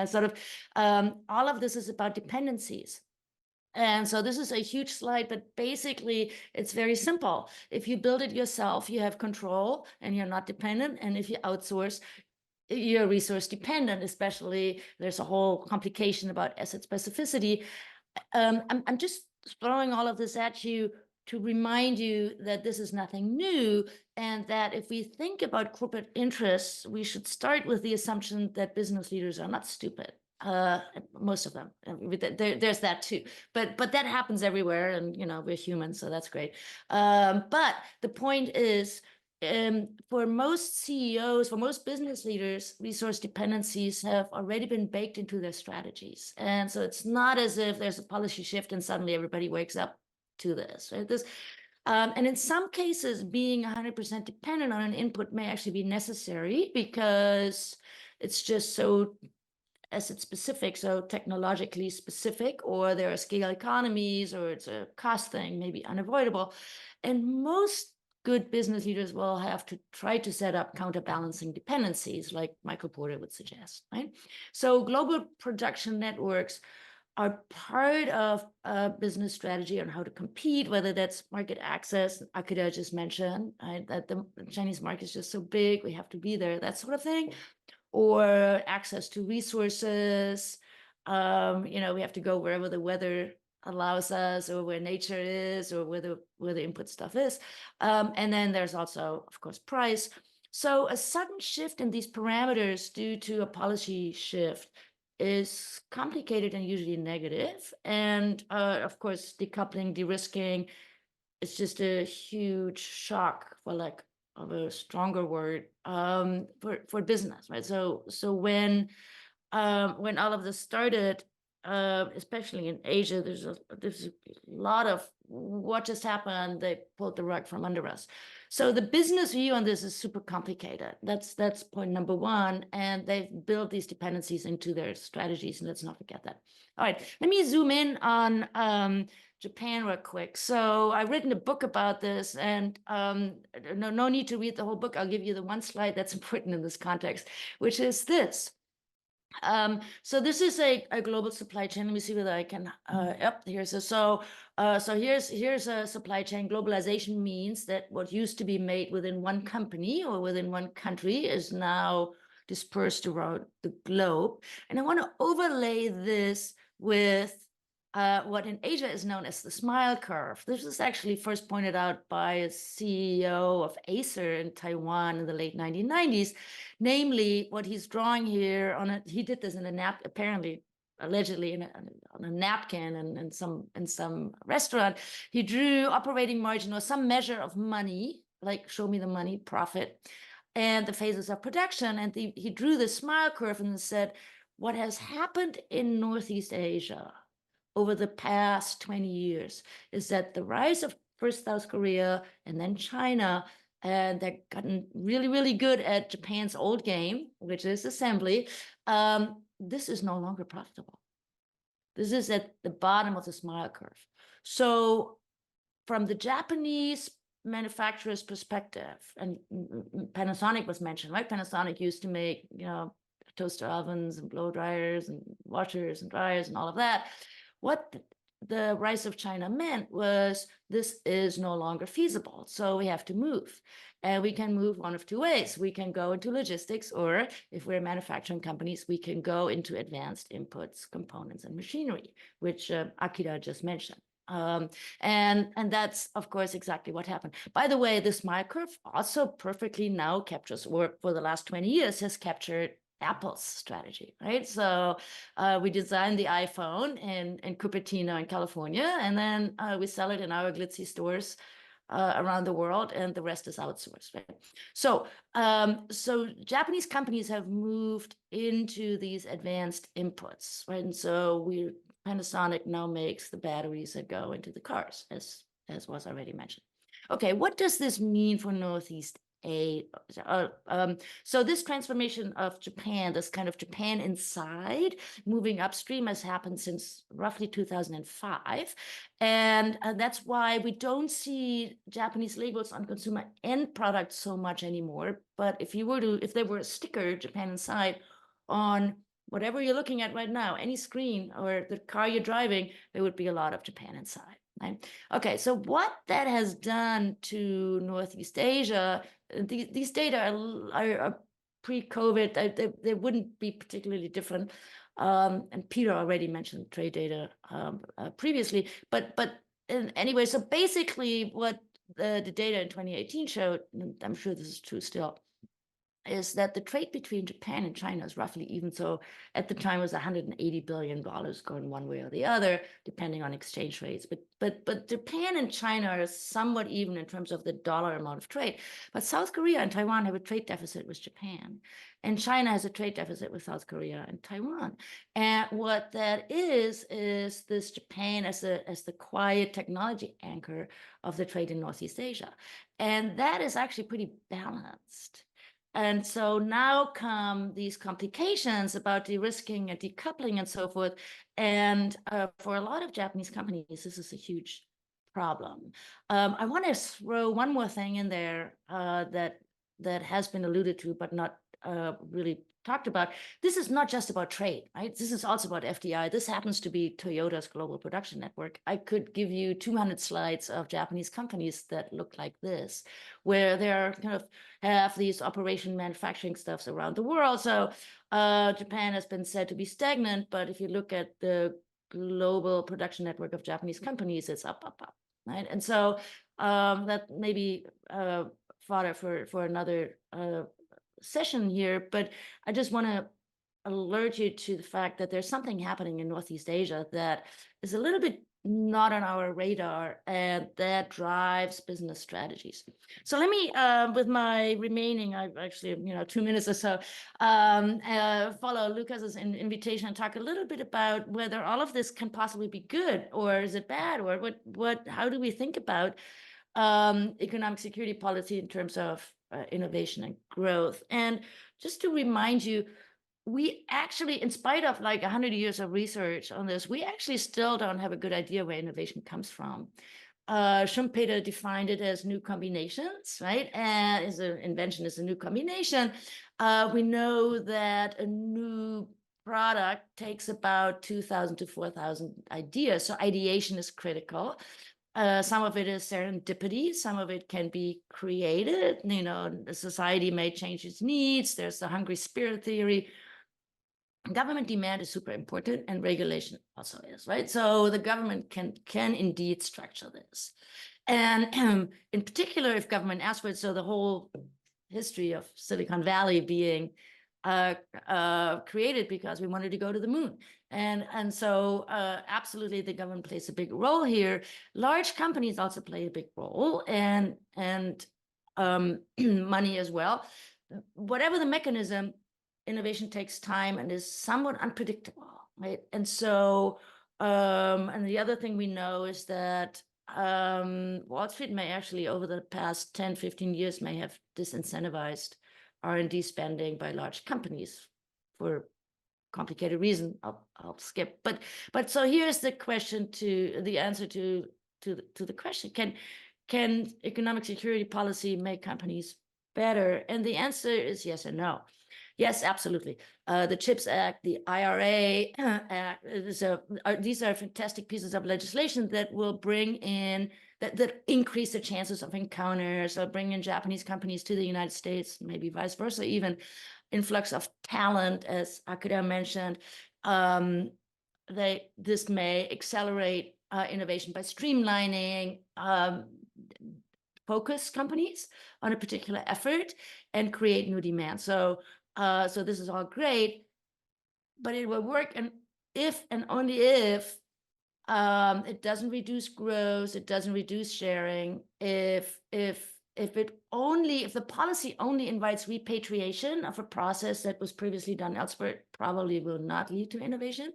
sort of all of this is about dependencies. And so this is a huge slide, but basically it's very simple. If you build it yourself, you have control and you're not dependent. And if you outsource, you're resource dependent, especially there's a whole complication about asset specificity. I'm just throwing all of this at you to remind you that this is nothing new, and that if we think about corporate interests, we should start with the assumption that business leaders are not stupid. Most of them. There's that too. But that happens everywhere, and we're humans, so that's great. But the point is, for most CEOs, for most business leaders, resource dependencies have already been baked into their strategies. And so it's not as if there's a policy shift and suddenly everybody wakes up to this, right? And in some cases, being 100% dependent on an input may actually be necessary, because it's just so asset specific, so technologically specific, or there are scale economies, or it's a cost thing, maybe unavoidable. And most good business leaders will have to try to set up counterbalancing dependencies, like Michael Porter would suggest, right? So global production networks are part of a business strategy on how to compete, whether that's market access, Akira just mentioned, right? That the Chinese market is just so big, we have to be there, that sort of thing, or access to resources. We have to go wherever the weather allows us, or where nature is, or where the input stuff is. And then there's also, of course, price. So a sudden shift in these parameters due to a policy shift is complicated and usually negative. And of course, decoupling, derisking is just a huge shock, for lack of a stronger word, for business, right? So when all of this started, especially in Asia, there's a lot of what just happened. They pulled the rug from under us. So the business view on this is super complicated. That's point number one. And they've built these dependencies into their strategies, and let's not forget that. All right, let me zoom in on Japan real quick. So I've written a book about this, and no need to read the whole book. I'll give you the one slide that's important in this context, which is this. So this is a global supply chain. Let me see whether I can, yep, here's a, so here's a supply chain. Globalization means that what used to be made within one company or within one country is now dispersed around the globe. And I want to overlay this with what in Asia is known as the smile curve. This was actually first pointed out by a CEO of Acer in Taiwan in the late 1990s. Namely, what he's drawing here on it, he did this in a apparently, allegedly on a napkin in some restaurant. He drew operating margin or some measure of money, like show me the money, profit, and the phases of production. And he drew the smile curve and said, what has happened in Northeast Asia over the past 20 years is that the rise of first South Korea and then China, and they've gotten really, really good at Japan's old game, which is assembly. This is no longer profitable. This is at the bottom of the smile curve. So from the Japanese manufacturer's perspective, and Panasonic was mentioned, right? Panasonic used to make, toaster ovens and blow dryers and washers and dryers and all of that. What the rise of China meant was this is no longer feasible. So we have to move. And we can move one of two ways. We can go into logistics, or if we're manufacturing companies, we can go into advanced inputs, components, and machinery, which Akira just mentioned. And that's, of course, exactly what happened. By the way, this smile curve also perfectly now captures, or for the last 20 years, has captured Apple's strategy, right? So we designed the iPhone in Cupertino in California, and then we sell it in our glitzy stores around the world, and the rest is outsourced, right? So, so Japanese companies have moved into these advanced inputs, right? And so Panasonic now makes the batteries that go into the cars, as was already mentioned. Okay, what does this mean for Northeast Asia? So this transformation of Japan, this kind of Japan inside, moving upstream, has happened since roughly 2005. And that's why we don't see Japanese labels on consumer end products so much anymore. But if there were a sticker, Japan inside, on whatever you're looking at right now, any screen or the car you're driving, there would be a lot of Japan inside. Right? Okay, so what that has done to Northeast Asia, these data are pre-COVID. They wouldn't be particularly different. And Peter already mentioned trade data previously. But anyway, so basically what the data in 2018 showed, and I'm sure this is true still, is that the trade between Japan and China is roughly even. So at the time it was $180 billion going one way or the other, depending on exchange rates. But Japan and China are somewhat even in terms of the dollar amount of trade. But South Korea and Taiwan have a trade deficit with Japan. And China has a trade deficit with South Korea and Taiwan. And what that is this Japan as the quiet technology anchor of the trade in Northeast Asia. And that is actually pretty balanced. And so now come these complications about de-risking and decoupling and so forth. And for a lot of Japanese companies, this is a huge problem. I want to throw one more thing in there that has been alluded to, but not really talked about. This is not just about trade, right? This is also about FDI. This happens to be Toyota's global production network. I could give you 200 slides of Japanese companies that look like this, where they're kind of have these operation manufacturing stuffs around the world. So Japan has been said to be stagnant, but if you look at the global production network of Japanese companies, it's up, right? And so that may be fodder for another session here, but I just want to alert you to the fact that there's something happening in Northeast Asia that is a little bit not on our radar, and that drives business strategies. So let me, with my remaining, I've actually, 2 minutes or so, follow Lucas's invitation and talk a little bit about whether all of this can possibly be good, or is it bad, or how do we think about economic security policy in terms of innovation and growth. And just to remind you, we actually, in spite of like 100 years of research on this, we actually still don't have a good idea where innovation comes from. Schumpeter defined it as new combinations, right? And as an invention is a new combination. We know that a new product takes about 2,000 to 4,000 ideas. So ideation is critical. Some of it is serendipity. Some of it can be created. The society may change its needs. There's the hungry spirit theory. government demand is super important, and regulation also is, right? So the government can indeed structure this. And in particular, if government asks for it, so the whole history of Silicon Valley being created because we wanted to go to the moon. And so absolutely the government plays a big role here. Large companies also play a big role, and money as well. Whatever the mechanism, innovation takes time and is somewhat unpredictable, right? And so, and the other thing we know is that Wall Street may actually, over the past 10, 15 years, may have disincentivized R&D spending by large companies for complicated reason. I'll skip. But so here's the question the answer to the question: Can economic security policy make companies better? And the answer is yes and no. Yes, absolutely. The CHIPS Act, the IRA Act, these are fantastic pieces of legislation that will bring in, that increase the chances of encounters, or bring in Japanese companies to the United States, maybe vice versa, even influx of talent, as Akira mentioned. This may accelerate innovation by streamlining, focus companies on a particular effort and create new demand. So this is all great, but it will work, and if and only if it doesn't reduce growth, it doesn't reduce sharing. If the policy only invites repatriation of a process that was previously done elsewhere, it probably will not lead to innovation.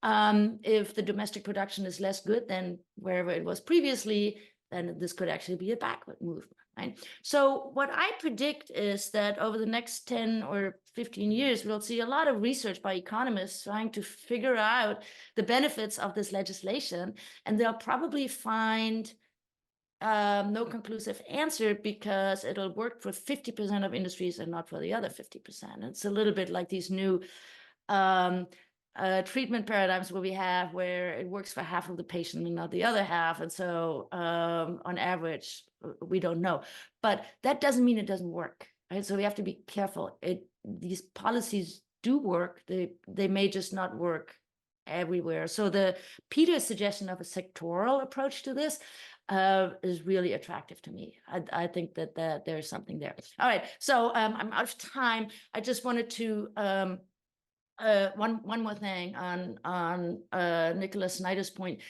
If the domestic production is less good than wherever it was previously, then this could actually be a backward movement, right? So what I predict is that over the next 10 or 15 years, we'll see a lot of research by economists trying to figure out the benefits of this legislation, and they'll probably find no conclusive answer because it'll work for 50% of industries and not for the other 50%. It's a little bit like these new treatment paradigms where it works for half of the patient and not the other half. And so on average, we don't know. But that doesn't mean it doesn't work, right? So we have to be careful. These policies do work. They may just not work everywhere. So Peter's suggestion of a sectoral approach to this is really attractive to me. I think that there's something there. All right, so I'm out of time. I just wanted to one more thing on Nicholas Snyder's point.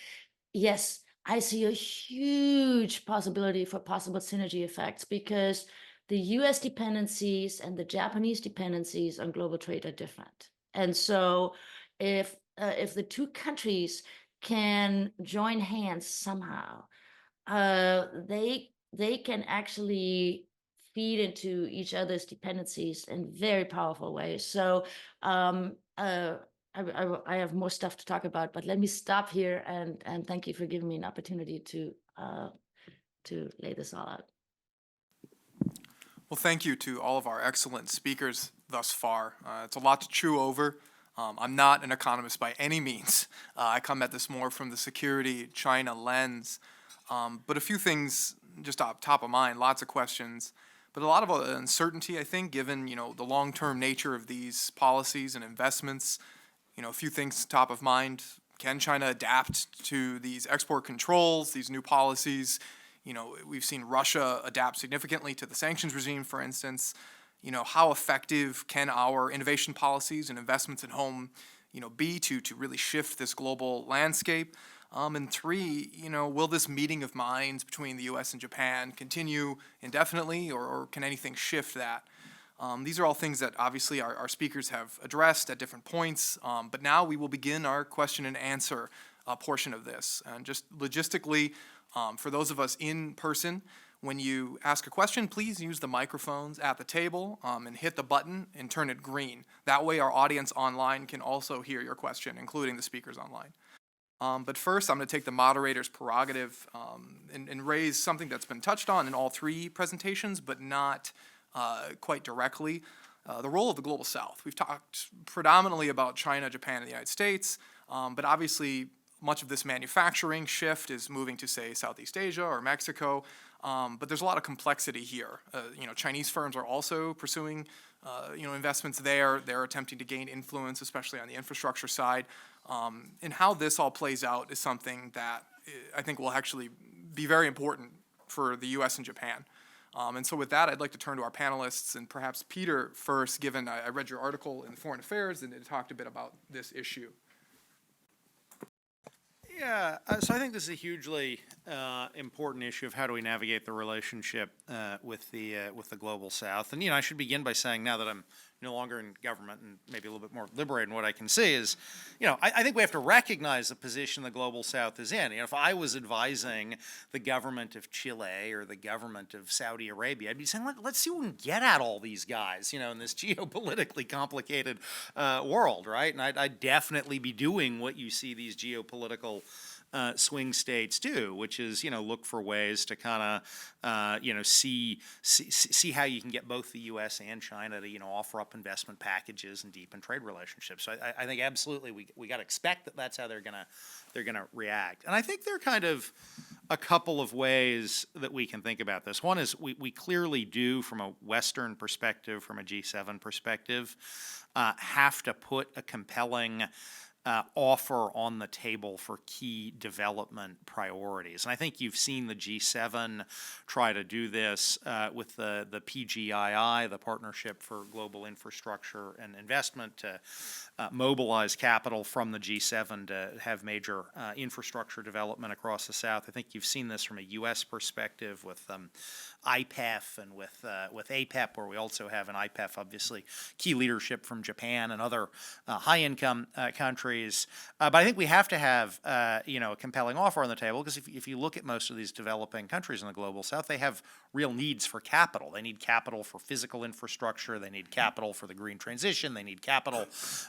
Yes, I see a huge possibility for possible synergy effects because the US dependencies and the Japanese dependencies on global trade are different. And so if the two countries can join hands somehow, they can actually feed into each other's dependencies in very powerful ways. So I have more stuff to talk about, but let me stop here and thank you for giving me an opportunity to lay this all out. Well, thank you to all of our excellent speakers thus far. It's a lot to chew over. I'm not an economist by any means. I come at this more from the security China lens. But a few things just top of mind, lots of questions, but a lot of uncertainty, I think, given, the long-term nature of these policies and investments. A few things top of mind. Can China adapt to these export controls, these new policies? We've seen Russia adapt significantly to the sanctions regime, for instance. How effective can our innovation policies and investments at home, be to really shift this global landscape? And three, will this meeting of minds between the U.S. and Japan continue indefinitely, or can anything shift that? These are all things that obviously our speakers have addressed at different points, but now we will begin our question and answer portion of this. And just logistically, for those of us in person, when you ask a question, please use the microphones at the table and hit the button and turn it green. That way our audience online can also hear your question, including the speakers online. But first, I'm going to take the moderator's prerogative and raise something that's been touched on in all three presentations, but not quite directly, the role of the Global South. We've talked predominantly about China, Japan, and the United States, but obviously much of this manufacturing shift is moving to, say, Southeast Asia or Mexico, but there's a lot of complexity here. Chinese firms are also pursuing investments there. They're attempting to gain influence, especially on the infrastructure side. And how this all plays out is something that I think will actually be very important for the U.S. and Japan. And so with that, I'd like to turn to our panelists, and perhaps Peter first, given I read your article in Foreign Affairs and it talked a bit about this issue. Yeah, so I think this is a hugely important issue of how do we navigate the relationship with the global South. And I should begin by saying, now that I'm no longer in government and maybe a little bit more liberated in what I can see, is, I think we have to recognize the position the global South is in. If I was advising the government of Chile or the government of Saudi Arabia, I'd be saying, let's see what we can get at all these guys, in this geopolitically complicated world, right? And I'd definitely be doing what you see these geopolitical swing states do, which is look for ways to kind of see how you can get both the U.S. and China to offer up investment packages and deepen trade relationships. So I think absolutely we got to expect that that's how they're gonna react. And I think there are kind of a couple of ways that we can think about this. One is we clearly do, from a Western perspective, from a G7 perspective, have to put a compelling offer on the table for key development priorities. And I think you've seen the G7 try to do this with the PGII, the Partnership for Global Infrastructure and Investment, to mobilize capital from the G7 to have major infrastructure development across the South. I think you've seen this from a U.S. perspective with IPEF and with APEP, where we also have an IPEF, obviously, key leadership from Japan and other high-income countries. But I think we have to have a compelling offer on the table, because if you look at most of these developing countries in the global South, they have real needs for capital. They need capital for physical infrastructure. They need capital for the green transition. They need capital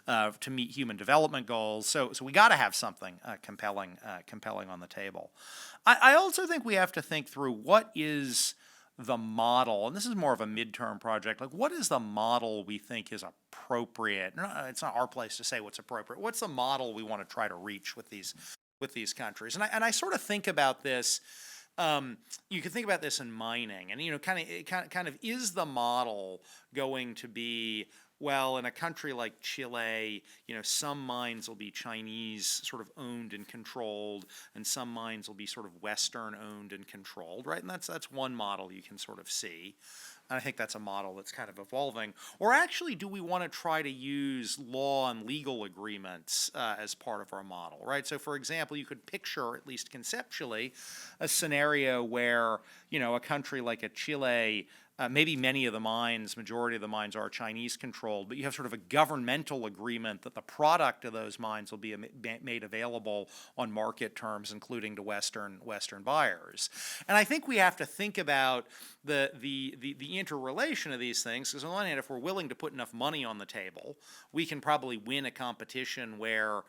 to meet human development goals. So we got to have something compelling on the table. I also think we have to think through what is the model, and this is more of a midterm project, like what is the model we think is appropriate? It's not our place to say what's appropriate. What's the model we want to try to reach with these countries? And I sort of think about this, you can think about this in mining, and kind of is the model going to be, well, in a country like Chile, some mines will be Chinese sort of owned and controlled, and some mines will be sort of Western owned and controlled, right? And that's one model you can sort of see. And I think that's a model that's kind of evolving. Or actually, do we want to try to use law and legal agreements as part of our model, right? So, for example, you could picture, at least conceptually, a scenario where, a country like a Chile, maybe majority of the mines are Chinese controlled, but you have sort of a governmental agreement that the product of those mines will be made available on market terms, including to Western buyers. And I think we have to think about the interrelation of these things, because on the one hand, if we're willing to put enough money on the table, we can probably win a competition where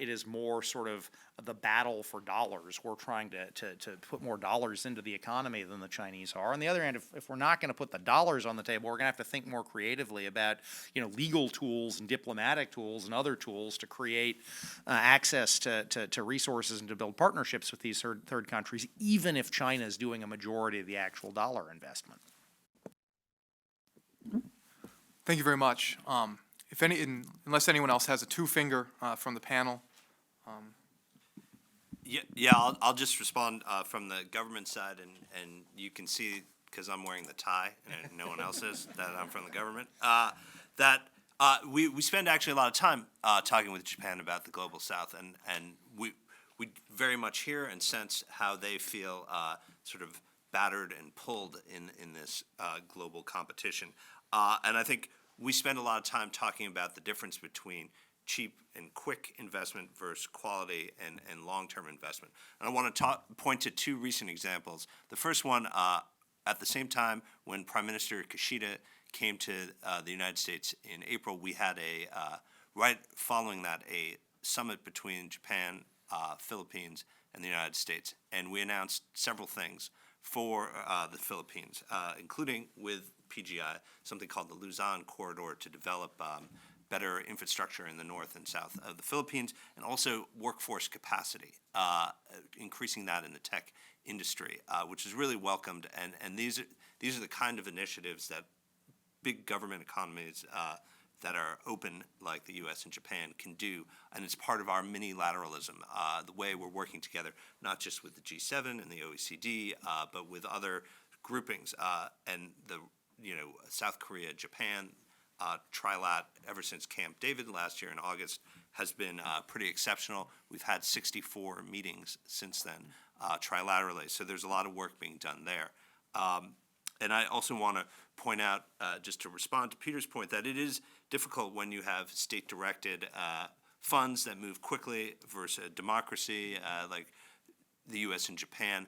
it is more sort of the battle for dollars. We're trying to put more dollars into the economy than the Chinese are. On the other hand, if we're not going to put the dollars on the table, we're going to have to think more creatively about legal tools and diplomatic tools and other tools to create access to resources and to build partnerships with these third countries, even if China is doing a majority of the actual dollar investment. Thank you very much. Unless anyone else has a two-finger from the panel. I'll just respond from the government side, and you can see, because I'm wearing the tie and no one else is, that I'm from the government. We spend actually a lot of time talking with Japan about the global South, and we very much hear and sense how they feel sort of battered and pulled in this global competition. And I think we spend a lot of time talking about the difference between cheap and quick investment versus quality and long-term investment. And I want to point to two recent examples. The first one, at the same time when Prime Minister Kishida came to the United States in April, we had right following that, a summit between Japan, Philippines, and the United States. And we announced several things for the Philippines, including with PGI, something called the Luzon Corridor to develop better infrastructure in the north and south of the Philippines, and also workforce capacity, increasing that in the tech industry, which is really welcomed. And these are the kind of initiatives that big government economies that are open like the US and Japan can do. And it's part of our mini-lateralism, the way we're working together, not just with the G7 and the OECD, but with other groupings. And South Korea, Japan, trilat ever since Camp David last year in August has been pretty exceptional. We've had 64 meetings since then, trilaterally. So there's a lot of work being done there. And I also want to point out, just to respond to Peter's point, that it is difficult when you have state-directed funds that move quickly versus a democracy like the U.S. and Japan.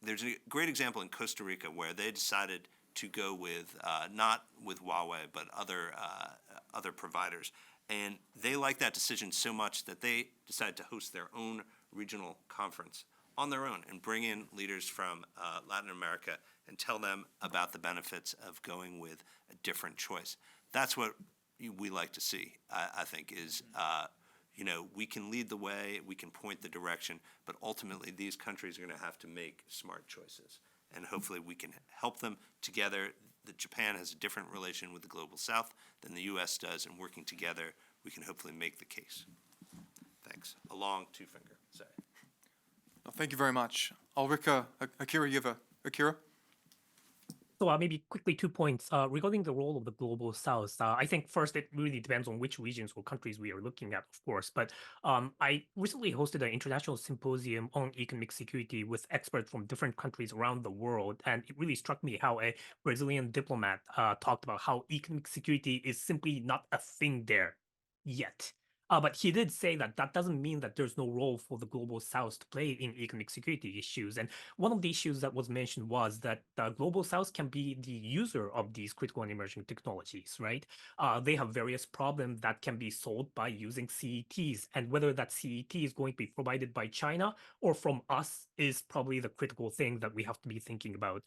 There's a great example in Costa Rica where they decided to go with not with Huawei but other providers, and they liked that decision so much that they decided to host their own regional conference on their own and bring in leaders from Latin America and tell them about the benefits of going with a different choice. That's what we like to see, I think, is we can lead the way, we can point the direction, but ultimately these countries are going to have to make smart choices. And hopefully we can help them together. Japan has a different relation with the global south than the U.S. does, and working together, we can hopefully make the case. Thanks. A long two-finger. Sorry. Well, thank you very much. Ulrika, Akira, you have Akira? So maybe quickly 2 points regarding the role of the global south. I think first it really depends on which regions or countries we are looking at, of course. But I recently hosted an international symposium on economic security with experts from different countries around the world, and it really struck me how a Brazilian diplomat talked about how economic security is simply not a thing there yet. But he did say that that doesn't mean that there's no role for the global south to play in economic security issues. And one of the issues that was mentioned was that the global south can be the user of these critical and emerging technologies, right? They have various problems that can be solved by using CETs. And whether that CET is going to be provided by China or from us is probably the critical thing that we have to be thinking about.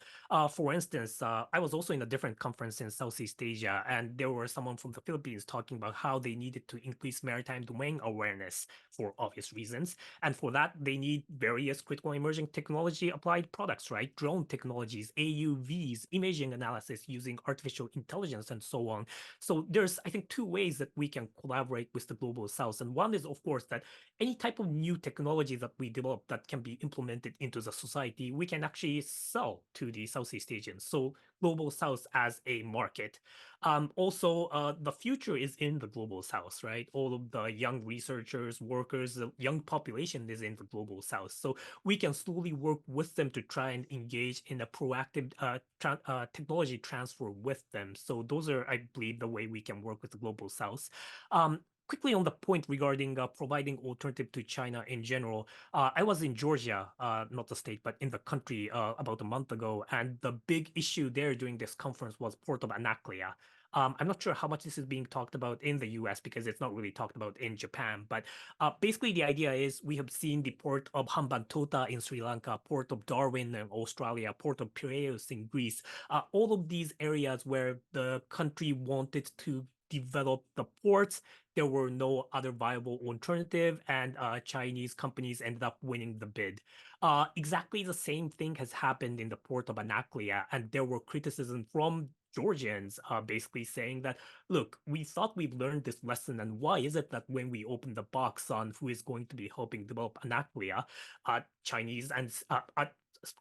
For instance, I was also in a different conference in Southeast Asia, and there was someone from the Philippines talking about how they needed to increase maritime domain awareness for obvious reasons. And for that, they need various critical emerging technology applied products, right? Drone technologies, AUVs, imaging analysis using artificial intelligence, and so on. So there's, I think, 2 ways that we can collaborate with the global south. And one is, of course, that any type of new technology that we develop that can be implemented into the society, we can actually sell to the Southeast Asians. So global south as a market. Also, the future is in the global south, right? All of the young researchers, workers, the young population is in the global south. So we can slowly work with them to try and engage in a proactive technology transfer with them. So those are, I believe, the way we can work with the global south. Quickly on the point regarding providing alternative to China in general, I was in Georgia, not the state, but in the country about a month ago, and the big issue there during this conference was Port of Anaklia. I'm not sure how much this is being talked about in the US because it's not really talked about in Japan, but basically the idea is we have seen the port of Hambantota in Sri Lanka, port of Darwin in Australia, port of Piraeus in Greece, all of these areas where the country wanted to develop the ports. There were no other viable alternative, and Chinese companies ended up winning the bid. Exactly the same thing has happened in the port of Anaklia, and there were criticism from Georgians basically saying that, look, we thought we've learned this lesson, and why is it that when we open the box on who is going to be helping develop Anaklia, Chinese and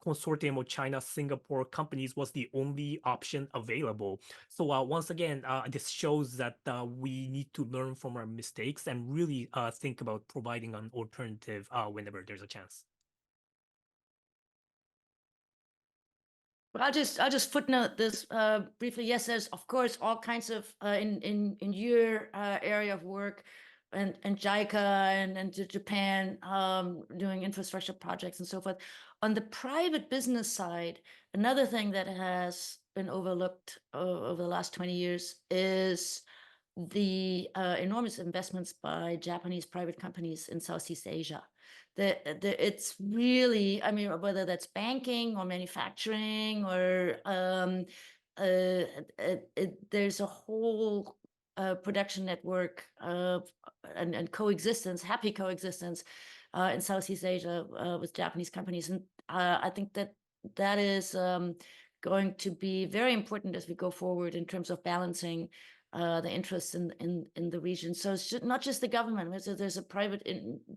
consortium of China, Singapore companies was the only option available. So once again, this shows that we need to learn from our mistakes and really think about providing an alternative whenever there's a chance. But I'll just footnote this briefly. Yes, there's of course all kinds of in your area of work, and JICA and Japan doing infrastructure projects and so forth. On the private business side, another thing that has been overlooked over the last 20 years is the enormous investments by Japanese private companies in Southeast Asia. It's really, I mean, whether that's banking or manufacturing or there's a whole production network and coexistence, happy coexistence in Southeast Asia with Japanese companies. And I think that is going to be very important as we go forward in terms of balancing the interests in the region. So it's not just the government. There's a private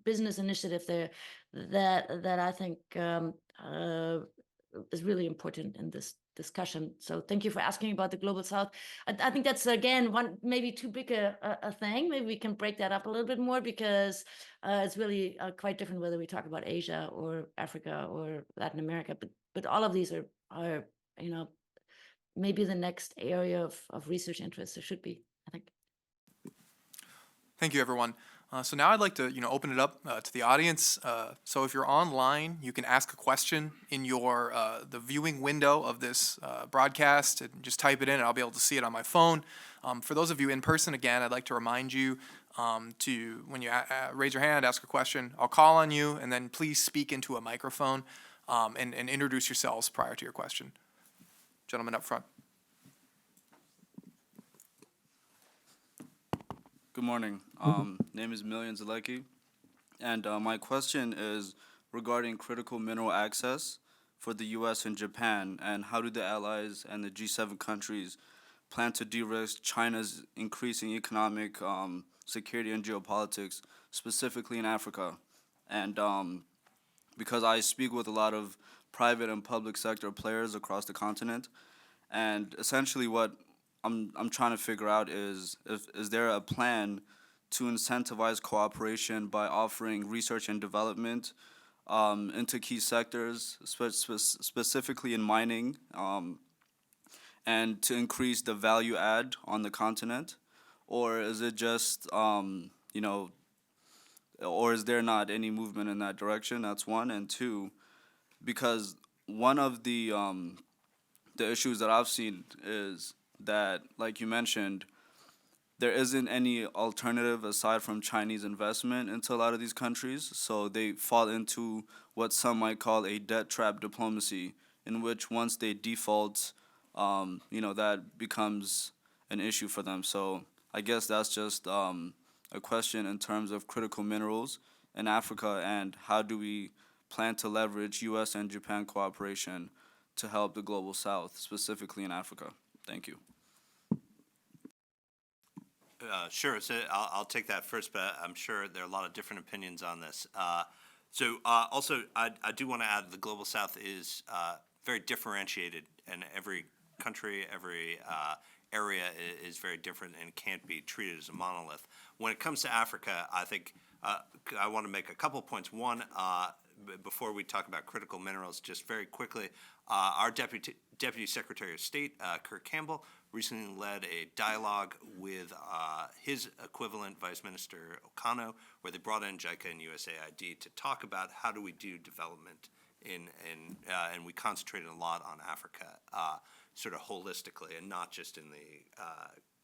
business initiative there that I think is really important in this discussion. So thank you for asking about the Global South. I think that's, again, one maybe too big a thing. Maybe we can break that up a little bit more, because it's really quite different whether we talk about Asia or Africa or Latin America. But all of these are maybe the next area of research interest. There should be, I think. Thank you, everyone. So now I'd like to, open it up to the audience. So if you're online, you can ask a question in your the viewing window of this broadcast, and just type it in, and I'll be able to see it on my phone. For those of you in person, again, I'd like to remind you to, when you raise your hand, ask a question, I'll call on you, and then please speak into a microphone and introduce yourselves prior to your question. Gentleman up front. Good morning. Name is Million Zalecki, and my question is regarding critical mineral access for the U.S. and Japan, and how do the allies and the G7 countries plan to de-risk China's increasing economic security and geopolitics, specifically in Africa? And because I speak with a lot of private and public sector players across the continent, and essentially what I'm trying to figure out is there a plan to incentivize cooperation by offering research and development into key sectors, specifically in mining, and to increase the value add on the continent? Or is it just, or is there not any movement in that direction? That's one. And two, because one of the issues that I've seen is that, like you mentioned, there isn't any alternative aside from Chinese investment into a lot of these countries. So they fall into what some might call a debt trap diplomacy, in which once they default, that becomes an issue for them. So I guess that's just a question in terms of critical minerals in Africa, and how do we plan to leverage U.S. and Japan cooperation to help the Global South, specifically in Africa? Thank you. Sure. So I'll take that first, but I'm sure there are a lot of different opinions on this. Also, I do want to add the Global South is very differentiated, and every country, every area is very different and can't be treated as a monolith. When it comes to Africa, I think I want to make a couple points. One, before we talk about critical minerals, just very quickly, our Deputy Secretary of State, Kurt Campbell, recently led a dialogue with his equivalent, Vice Minister Okano, where they brought in JICA and USAID to talk about how do we do development and we concentrated a lot on Africa, sort of holistically, and not just in the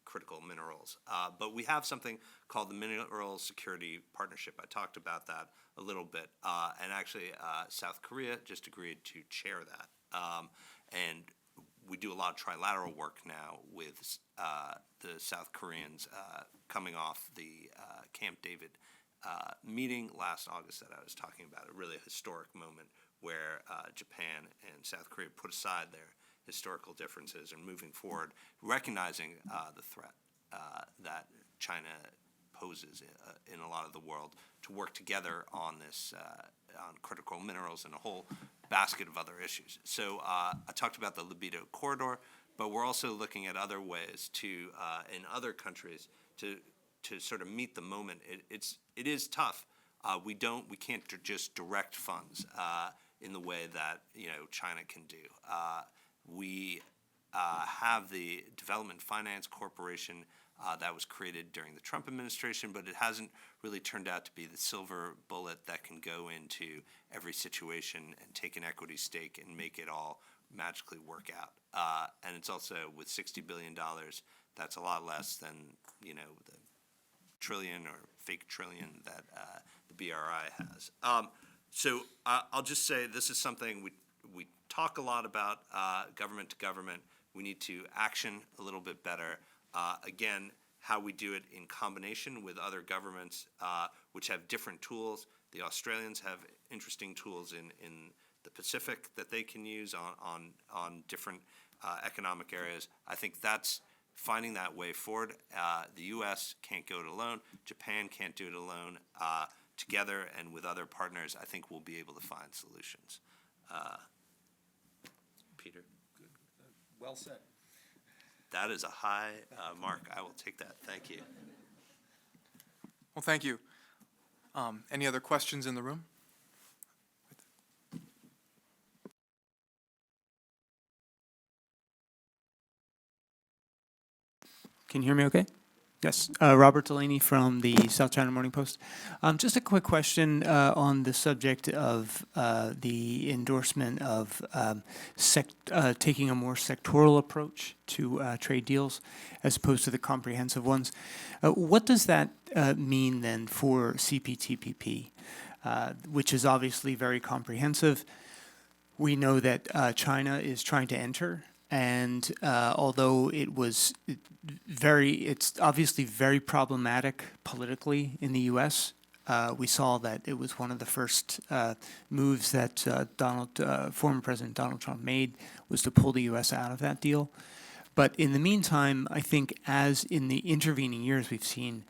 critical minerals. But we have something called the Mineral Security Partnership. I talked about that a little bit, and actually South Korea just agreed to chair that. And we do a lot of trilateral work now with the South Koreans coming off the Camp David meeting last August that I was talking about, a really historic moment where Japan and South Korea put aside their historical differences and moving forward, recognizing the threat that China poses in a lot of the world, to work together on this, on critical minerals and a whole basket of other issues. So I talked about the libido corridor, but we're also looking at other ways to, in other countries, to sort of meet the moment. It is tough. We can't just direct funds in the way that China can do. We have the Development Finance Corporation that was created during the Trump administration, but it hasn't really turned out to be the silver bullet that can go into every situation and take an equity stake and make it all magically work out. And it's also, with $60 billion, that's a lot less than the trillion or fake trillion that the BRI has. So I'll just say this is something we talk a lot about, government to government. We need to action a little bit better. Again, how we do it in combination with other governments which have different tools. The Australians have interesting tools in the Pacific that they can use on different economic areas. I think that's finding that way forward. The U.S. can't go it alone. Japan can't do it alone. Together and with other partners, I think we'll be able to find solutions. Peter? Well said. That is a high mark. I will take that. Thank you. Well, thank you. Any other questions in the room? Can you hear me okay? Yes. Robert Delaney from the South China Morning Post. Just a quick question on the subject of the endorsement of taking a more sectoral approach to trade deals as opposed to the comprehensive ones. What does that mean then for CPTPP, which is obviously very comprehensive? We know that China is trying to enter. And although it's obviously very problematic politically in the U.S., we saw that it was one of the first moves that former President Donald Trump made was to pull the U.S. out of that deal. But in the meantime, I think as in the intervening years, we've seen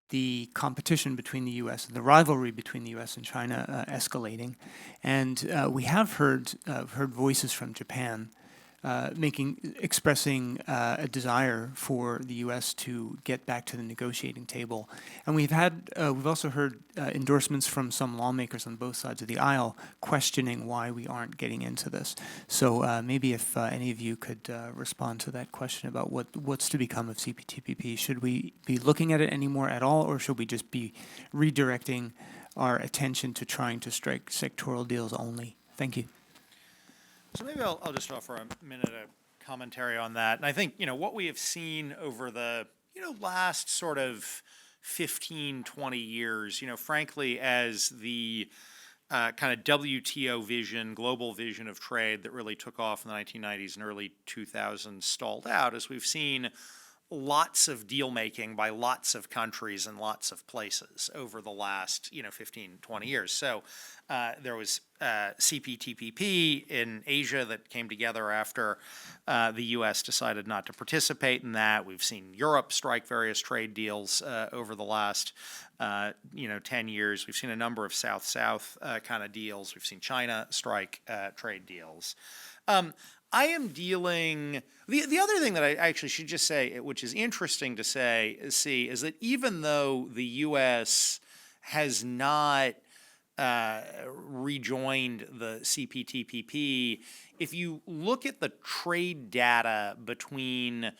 the competition between the U.S. and the rivalry between the U.S. and China escalating. And we have heard voices from Japan expressing a desire for the U.S. to get back to the negotiating table, and we've also heard endorsements from some lawmakers on both sides of the aisle questioning why we aren't getting into this. So maybe if any of you could respond to that question about what's to become of CPTPP, should we be looking at it anymore at all, or should we just be redirecting our attention to trying to strike sectoral deals only? Thank you. So maybe I'll just offer a minute of commentary on that. And I think, what we have seen over the, last sort of 15, 20 years, frankly, as the kind of WTO vision, global vision of trade that really took off in the 1990s and early 2000s stalled out, as we've seen lots of deal making by lots of countries and lots of places over the last 15, 20 years. So there was CPTPP in Asia that came together after the U.S. decided not to participate in that. We've seen Europe strike various trade deals over the last 10 years. We've seen a number of South-South kind of deals. We've seen China strike trade deals. I am dealing. The other thing that I actually should just say, which is interesting to see, is that even though the U.S. has not rejoined the CPTPP, if you look at the trade data between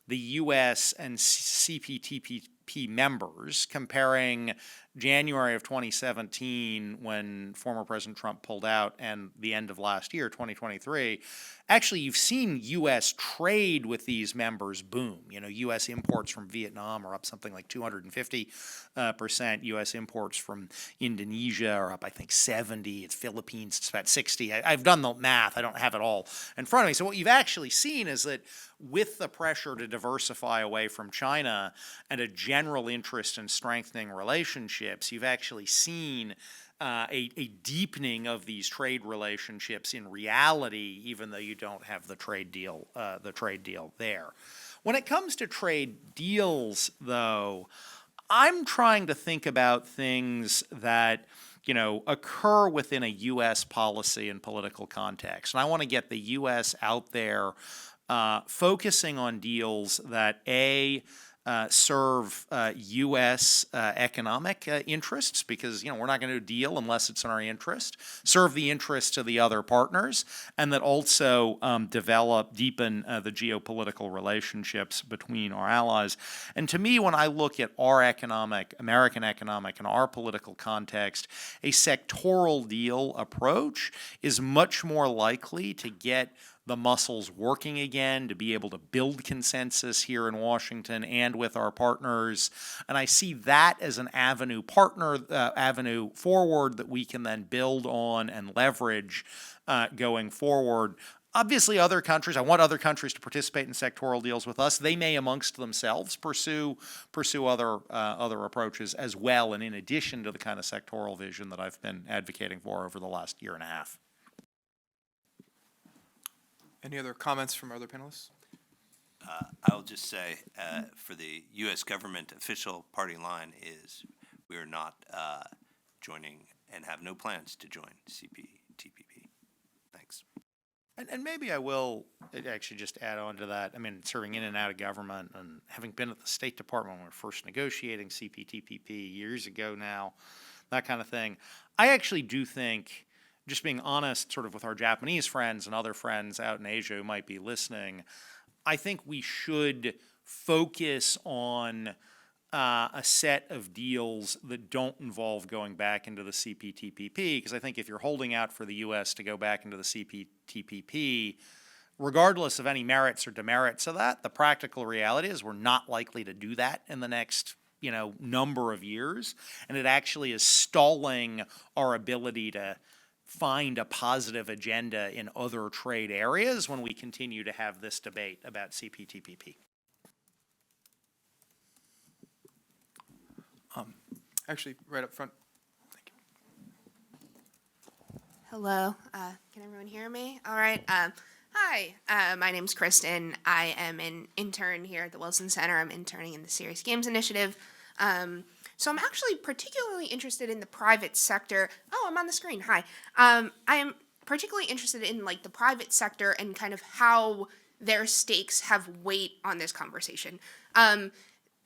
the U.S. and CPTPP members, comparing January of 2017, when former President Trump pulled out, and the end of last year, 2023, actually you've seen U.S. trade with these members boom. U.S. imports from Vietnam are up something like 250%. U.S. imports from Indonesia are up, I think, 70. It's Philippines, it's about 60. I've done the math. I don't have it all in front of me. So what you've actually seen is that with the pressure to diversify away from China and a general interest in strengthening relationships, you've actually seen a deepening of these trade relationships in reality, even though you don't have the trade deal there. When it comes to trade deals, though, I'm trying to think about things that occur within a U.S. policy and political context, and I want to get the U.S. out there focusing on deals that serve U.S. economic interests, because we're not going to deal unless it's in our interest, serve the interests of the other partners, and that also deepen the geopolitical relationships between our allies. And to me, when I look at our American economic, and our political context, a sectoral deal approach is much more likely to get the muscles working again, to be able to build consensus here in Washington and with our partners. And I see that as an avenue forward that we can then build on and leverage going forward. Obviously, I want other countries to participate in sectoral deals with us. They may, amongst themselves, pursue other approaches as well, and in addition to the kind of sectoral vision that I've been advocating for over the last year and a half. Any other comments from our other panelists? I'll just say, for the U.S. government official party line is we are not joining and have no plans to join CPTPP. Thanks. And maybe I will actually just add on to that. I mean, serving in and out of government and having been at the State Department when we were first negotiating CPTPP years ago now, that kind of thing. I actually do think, just being honest sort of with our Japanese friends and other friends out in Asia who might be listening, I think we should focus on a set of deals that don't involve going back into the CPTPP, because I think if you're holding out for the U.S. to go back into the CPTPP, regardless of any merits or demerits of that, the practical reality is we're not likely to do that in the next number of years, and it actually is stalling our ability to find a positive agenda in other trade areas when we continue to have this debate about CPTPP. Actually, right up front. Thank you. Hello, can everyone hear me? All right. Hi, my name's Kristen. I am an intern here at the Wilson Center. I'm interning in the Serious Games Initiative. So I'm actually particularly interested in the private sector. Oh, I'm on the screen. Hi. I am particularly interested in the private sector and kind of how their stakes have weight on this conversation.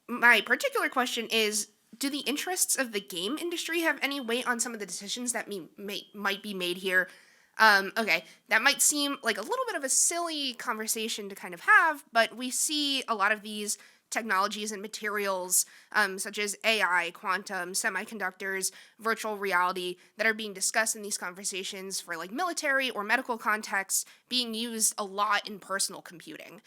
My particular question is, do the interests of the game industry have any weight on some of the decisions that might be made here? Okay, that might seem like a little bit of a silly conversation to kind of have, but we see a lot of these technologies and materials, such as AI, quantum, semiconductors, virtual reality, that are being discussed in these conversations for military or medical contexts, being used a lot in personal computing.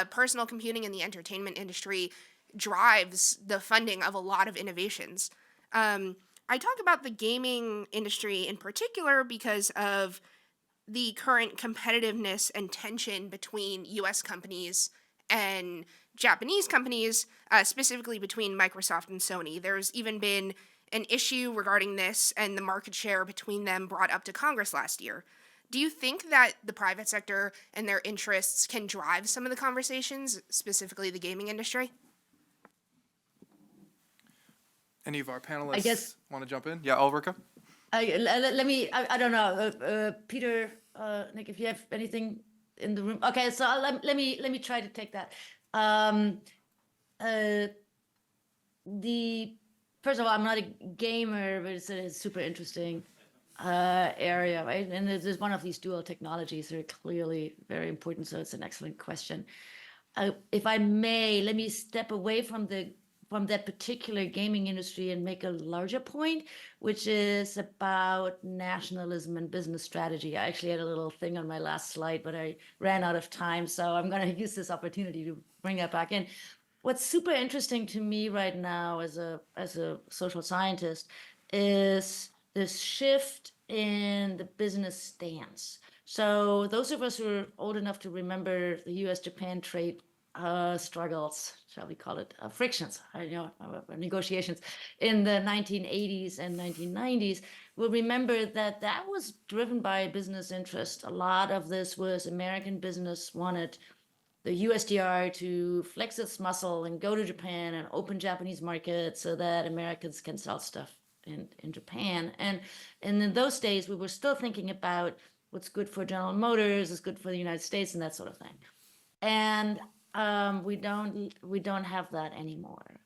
Personal computing in the entertainment industry drives the funding of a lot of innovations. I talk about the gaming industry in particular because of the current competitiveness and tension between US companies and Japanese companies, specifically between Microsoft and Sony. There's even been an issue regarding this and the market share between them brought up to Congress last year. Do you think that the private sector and their interests can drive some of the conversations, specifically the gaming industry? Any of our panelists guess- want to jump in? Yeah, Ulrika? Let me, I don't know, Peter, Nick, if you have anything in the room. Okay, so let me try to take that. First of all, I'm not a gamer, but it's a super interesting area, right? And there's one of these dual technologies that are clearly very important, so it's an excellent question. If I may, let me step away from that particular gaming industry and make a larger point, which is about nationalism and business strategy. I actually had a little thing on my last slide, but I ran out of time, so I'm going to use this opportunity to bring that back in. What's super interesting to me right now as a social scientist is this shift in the business stance. So those of us who are old enough to remember the US-Japan trade struggles, shall we call it, frictions, negotiations in the 1980s and 1990s, will remember that that was driven by business interest. A lot of this was American business wanted the USDR to flex its muscle and go to Japan and open Japanese markets so that Americans can sell stuff in Japan. And in those days, we were still thinking about what's good for General Motors is good for the United States and that sort of thing. And we don't have that anymore.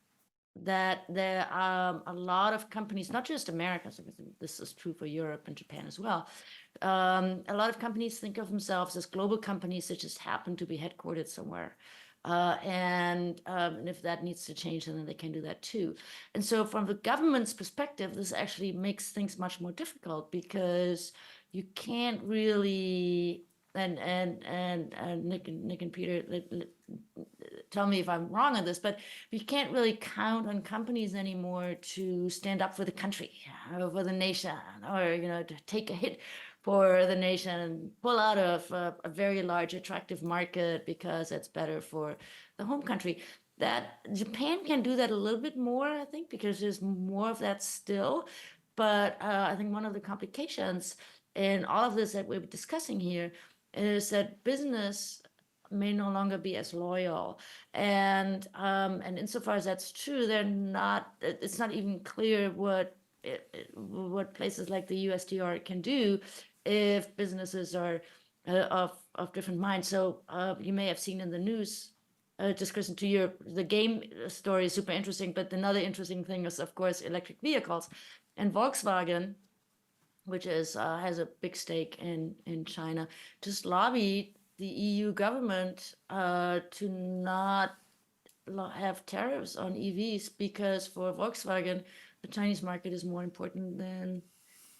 That there are a lot of companies, not just Americans, this is true for Europe and Japan as well. A lot of companies think of themselves as global companies that just happen to be headquartered somewhere. And if that needs to change, then they can do that too. And so from the government's perspective, this actually makes things much more difficult because you can't really, and Nick and Peter, tell me if I'm wrong on this, but we can't really count on companies anymore to stand up for the country, for the nation, or to take a hit for the nation and pull out of a very large, attractive market because it's better for the home country. That Japan can do that a little bit more, I think, because there's more of that still. But I think one of the complications in all of this that we're discussing here is that business may no longer be as loyal, and insofar as that's true, they're not. It's not even clear what places like the USTR can do if businesses are of different minds. So you may have seen in the news. Just Kristen, the game story is super interesting, but another interesting thing is, of course, electric vehicles, and Volkswagen, which is has a big stake in China, just lobbied the EU government to not have tariffs on EVs, because for Volkswagen, the Chinese market is more important than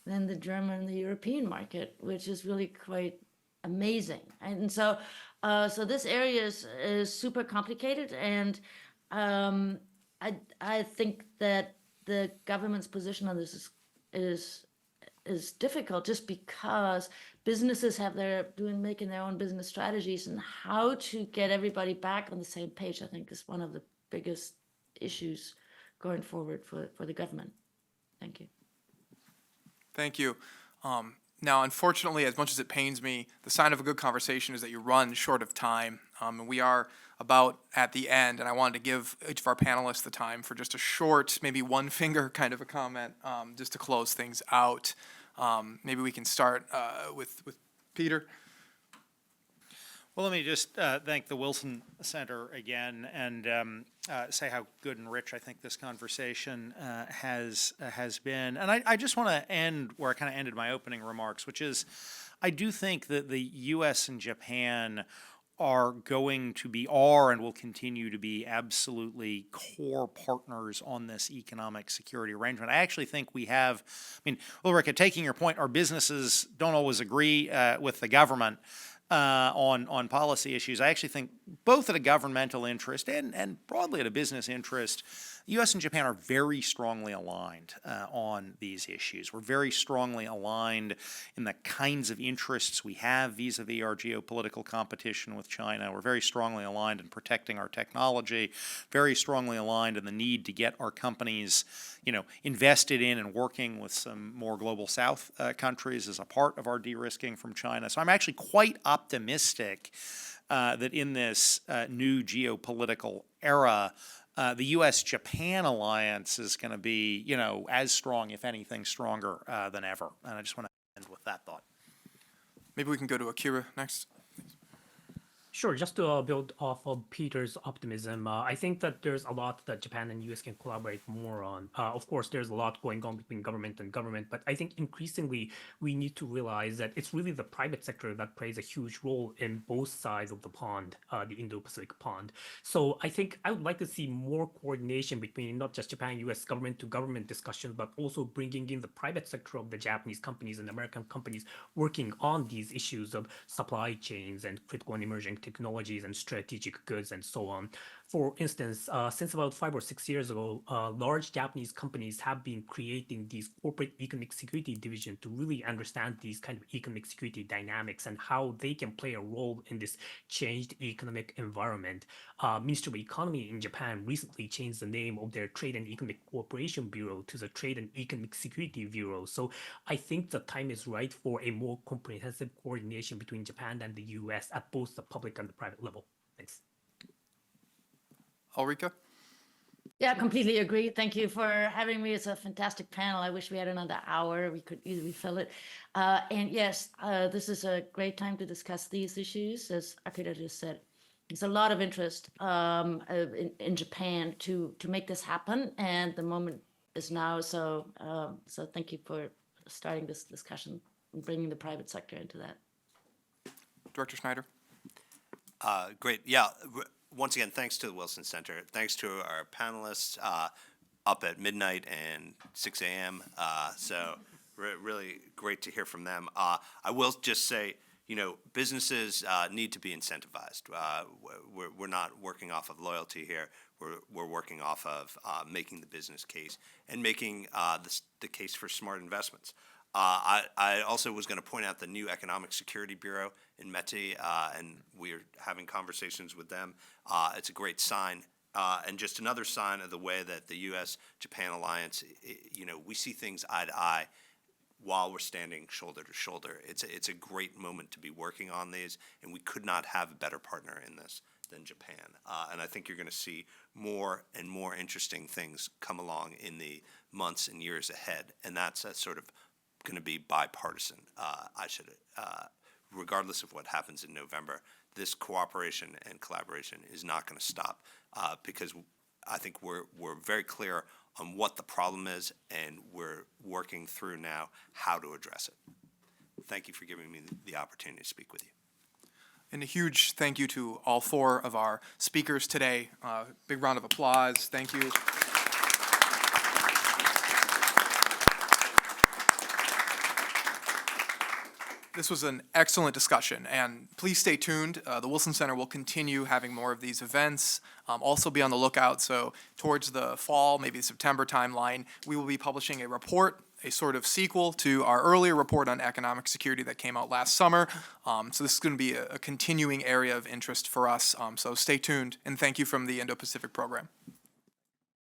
the German and the European market, which is really quite amazing. And so, so this area is super complicated, and I think that the government's position on this is difficult, just because businesses have making their own business strategies, and how to get everybody back on the same page, I think, is one of the biggest issues going forward for the government. Thank you. Thank you. Now, unfortunately, as much as it pains me, the sign of a good conversation is that you run short of time. And we are about at the end, and I wanted to give each of our panelists the time for just a short, maybe one finger kind of a comment, just to close things out. Maybe we can start with Peter. Well, let me just thank the Wilson Center again, and say how good and rich I think this conversation has been. And I just want to end where I kind of ended my opening remarks, which is I do think that the U.S. and Japan are and will continue to be absolutely core partners on this economic security arrangement. I actually think we have, Ulrika, taking your point, our businesses don't always agree with the government on policy issues. I actually think both at a governmental interest and broadly at a business interest, the U.S. and Japan are very strongly aligned on these issues. We're very strongly aligned in the kinds of interests we have vis-a-vis our geopolitical competition with China. We're very strongly aligned in protecting our technology, very strongly aligned in the need to get our companies, invested in and working with some more global South countries as a part of our de-risking from China. So I'm actually quite optimistic that in this new geopolitical era, the U.S.-Japan alliance is going to be, as strong, if anything, stronger than ever. And I just want to end with that thought. Maybe we can go to Akira next. Sure, just to build off of Peter's optimism, I think that there's a lot that Japan and US can collaborate more on. Of course, there's a lot going on between government and government, but I think increasingly we need to realize that it's really the private sector that plays a huge role in both sides of the pond, the Indo-Pacific pond. So I think I would like to see more coordination between not just Japan and US government to government discussions, but also bringing in the private sector of the Japanese companies and American companies working on these issues of supply chains and critical and emerging technologies and strategic goods and so on. For instance, since about 5 or 6 years ago, large Japanese companies have been creating these corporate economic security division to really understand these kind of economic security dynamics and how they can play a role in this changed economic environment. Ministry of Economy in Japan recently changed the name of their Trade and Economic Cooperation Bureau to the Trade and Economic Security Bureau. So I think the time is right for a more comprehensive coordination between Japan and the US at both the public and the private level. Thanks. Ulrika? Yeah, completely agree. Thank you for having me. It's a fantastic panel. I wish we had another hour. We could easily fill it. And yes, this is a great time to discuss these issues. As Akira just said, there's a lot of interest in Japan to make this happen, and the moment is now. So, so thank you for starting this discussion and bringing the private sector into that. Director Schneider? Great. Yeah. Once again, thanks to the Wilson Center. Thanks to our panelists up at midnight and 6 a.m. So really great to hear from them. I will just say, businesses need to be incentivized. We're not working off of loyalty here. We're working off of making the business case and making the case for smart investments. I also was going to point out the new Economic Security Bureau in METI, and we're having conversations with them. It's a great sign, and just another sign of the way that the U.S.-Japan alliance, we see things eye to eye. while we're standing shoulder to shoulder. It's a great moment to be working on these, and we could not have a better partner in this than Japan. And I think you're going to see more and more interesting things come along in the months and years ahead, and that's sort of going to be bipartisan. Regardless of what happens in November, this cooperation and collaboration is not going to stop because I think we're very clear on what the problem is, and we're working through now how to address it. Thank you for giving me the opportunity to speak with you. And a huge thank you to all four of our speakers today. Big round of applause. Thank you. This was an excellent discussion, and please stay tuned. The Wilson Center will continue having more of these events. Also be on the lookout, so towards the fall, maybe the September timeline, we will be publishing a report, a sort of sequel to our earlier report on economic security that came out last summer. So this is going to be a continuing area of interest for us, so stay tuned, and thank you from the Indo-Pacific program.